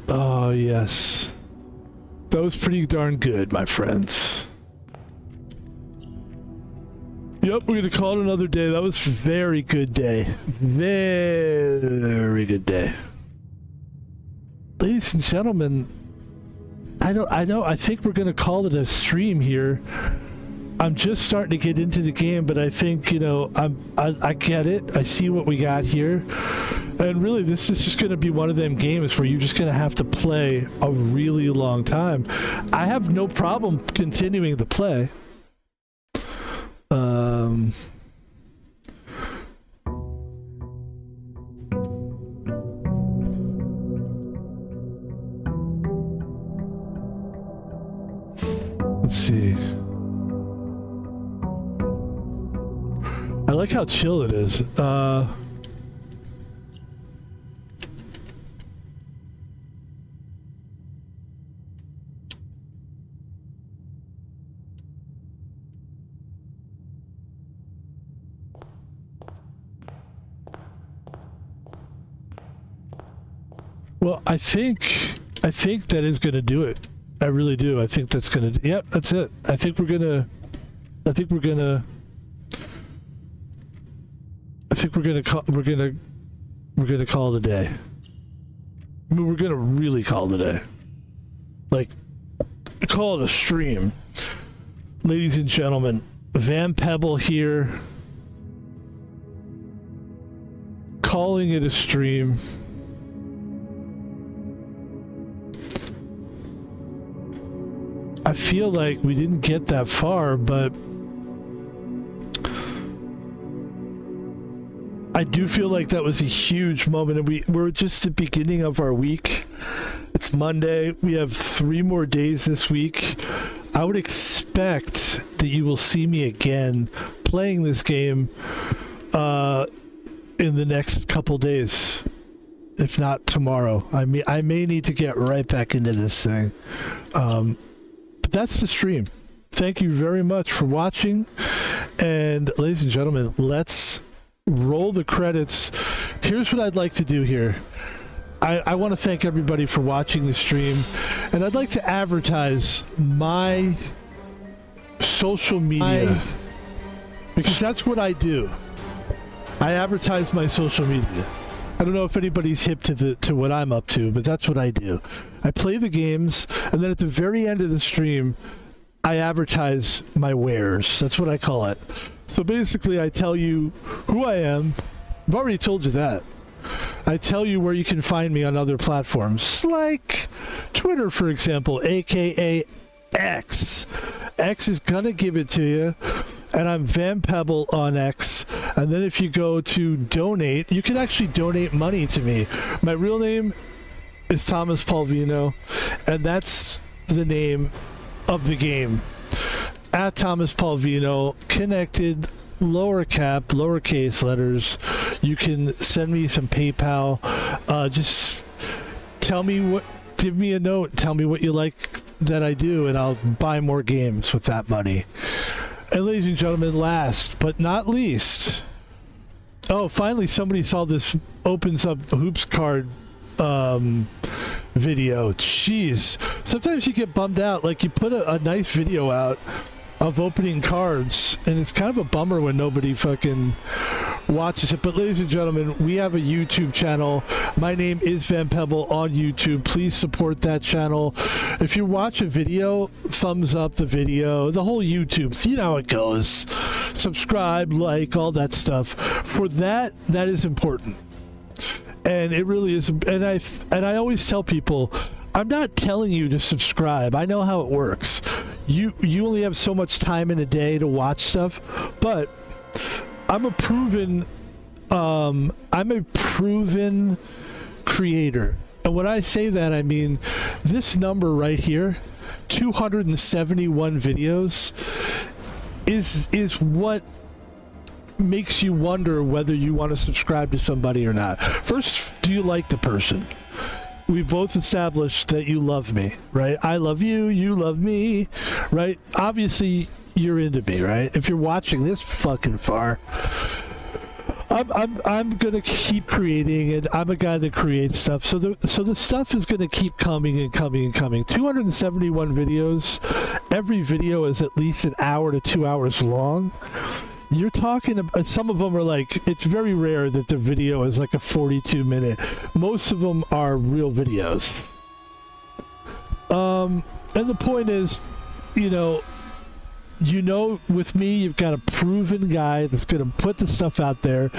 Speaker 1: Oh, yes. That was pretty darn good, my friends. Yep, we're gonna call it another day. That was a very good day. Very good day. Ladies and gentlemen, I think we're gonna call it a stream here. I'm just starting to get into the game, but I think, you know, I get it. I see what we got here. And really, this is just gonna be one of them games where you're just gonna have to play a really long time. I have no problem continuing to play. Let's see. I like how chill it is. Well, I think that is going to do it. I really do. I think that's going to... Yep, that's it. I think we're going to call it a day. I mean, we're going to really call it a day. Like, call it a stream. Ladies and gentlemen, Van Pebble here. Calling it a stream. I feel like we didn't get that far, but I do feel like that was a huge moment, and we're just the beginning of our week. It's Monday. We have 3 more days this week. I would expect that you will see me again playing this game in the next couple days, if not tomorrow. I may need to get right back into this thing. But that's the stream. Thank you very much for watching. And ladies and gentlemen, let's roll the credits. Here's what I'd like to do here. I want to thank everybody for watching the stream. And I'd like to advertise my social media. Because that's what I do. I advertise my social media. I don't know if anybody's hip to what I'm up to, but that's what I do. I play the games, and then at the very end of the stream, I advertise my wares. That's what I call it. So basically, I tell you who I am. I've already told you that. I tell you where you can find me on other platforms, like Twitter, for example, aka X. X is gonna give it to you, and I'm Van Pebble on X. And then if you go to donate, you can actually donate money to me. My real name is Thomas Palvino, and that's the name of the game. At Thomas Palvino, connected, lower cap, lowercase letters. You can send me some PayPal. Just tell me what, give me a note, tell me what you like that I do, and I'll buy more games with that money. And ladies and gentlemen, last but not least, oh, finally somebody saw this opens up hoops card video. Jeez, sometimes you get bummed out. Like, you put a nice video out of opening cards, and it's kind of a bummer when nobody fucking watches it. But ladies and gentlemen, we have a YouTube channel. My name is Van Pebble on YouTube. Please support that channel. If you watch a video, thumbs up the video, the whole YouTube, you know how it goes. Subscribe, like, all that stuff. For that is important. And it really is. And I always tell people, I'm not telling you to subscribe. I know how it works. You only have so much time in a day to watch stuff, but I'm a proven creator. And when I say that, I mean this number right here, 271 videos, is what makes you wonder whether you want to subscribe to somebody or not. First, do you like the person? We both established that you love me, right? I love you, you love me, right? Obviously, you're into me, right? If you're watching this fucking far, I'm gonna keep creating, and I'm a guy that creates stuff. So the stuff is gonna keep coming and coming and coming. 271 videos. Every video is at least an hour to 2 hours long. You're talking about, some of them are like, it's very rare that the video is like a 42-minute. Most of them are real videos. And the point is, you know, with me, you've got a proven guy that's going to put the stuff out there.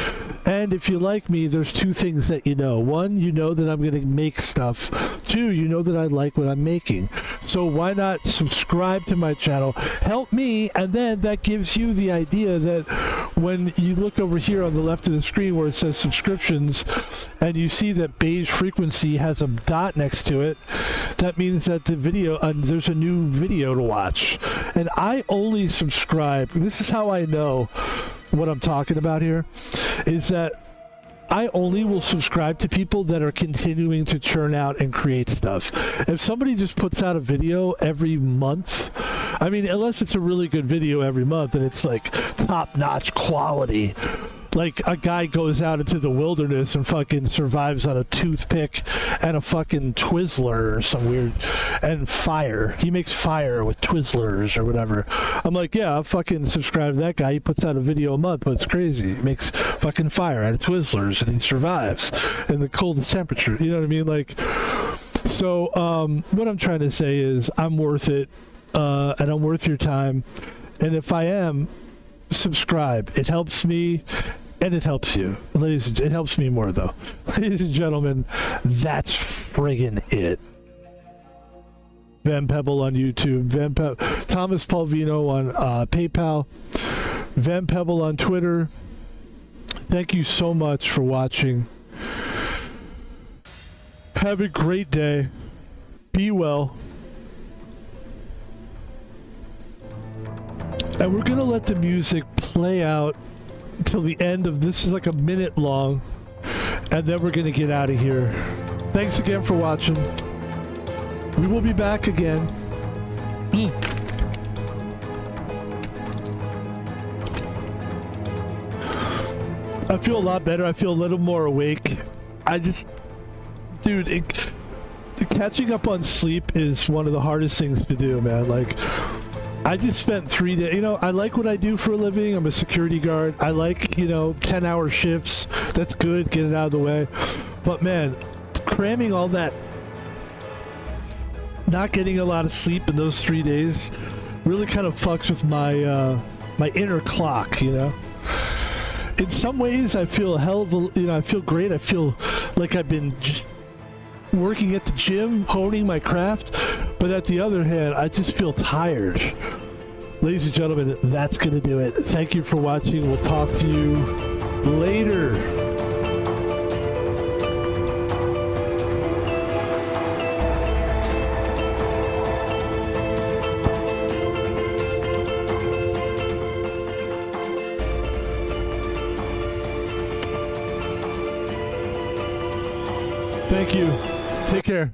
Speaker 1: And if you like me, there's two things that you know. One, you know that I'm going to make stuff. Two, you know that I like what I'm making. So why not subscribe to my channel? Help me, and then that gives you the idea that when you look over here on the left of the screen where it says subscriptions, and you see that beige frequency has a dot next to it, that means that the video, there's a new video to watch. And I only subscribe, this is how I know what I'm talking about here, is that I only will subscribe to people that are continuing to churn out and create stuff. If somebody just puts out a video every month, I mean, unless it's a really good video every month and it's like top-notch quality, like a guy goes out into the wilderness and fucking survives on a toothpick and a fucking Twizzler or some weird, and fire. He makes fire with Twizzlers or whatever. I'm like, yeah, I'll fucking subscribe to that guy. He puts out a video a month, but it's crazy. He makes fucking fire out of Twizzlers and he survives in the coldest temperature. You know what I mean? Like, so what I'm trying to say is I'm worth it, and I'm worth your time. And if I am, subscribe. It helps me. And it helps you. It helps me more, though. Ladies and gentlemen, that's friggin' it. Van Pebble on YouTube. Thomas Palvino on PayPal. Van Pebble on Twitter. Thank you so much for watching. Have a great day. Be well. And we're going to let the music play out until the end of this. Is like a minute long, and then we're gonna get out of here. Thanks again for watching. We will be back again. I feel a lot better. I feel a little more awake. Catching up on sleep is one of the hardest things to do, man. Like, I just spent 3 days, I like what I do for a living. I'm a security guard. I like, 10-hour shifts. That's good. Get it out of the way. But man, cramming all that, not getting a lot of sleep in those 3 days, really kind of fucks with my my inner clock, you know. In some ways, I feel a hell of a, I feel great. I feel like I've been working at the gym, honing my craft. But at the other hand, I just feel tired. Ladies and gentlemen, that's going to do it. Thank you for watching. We'll talk to you later. Thank you. Take care.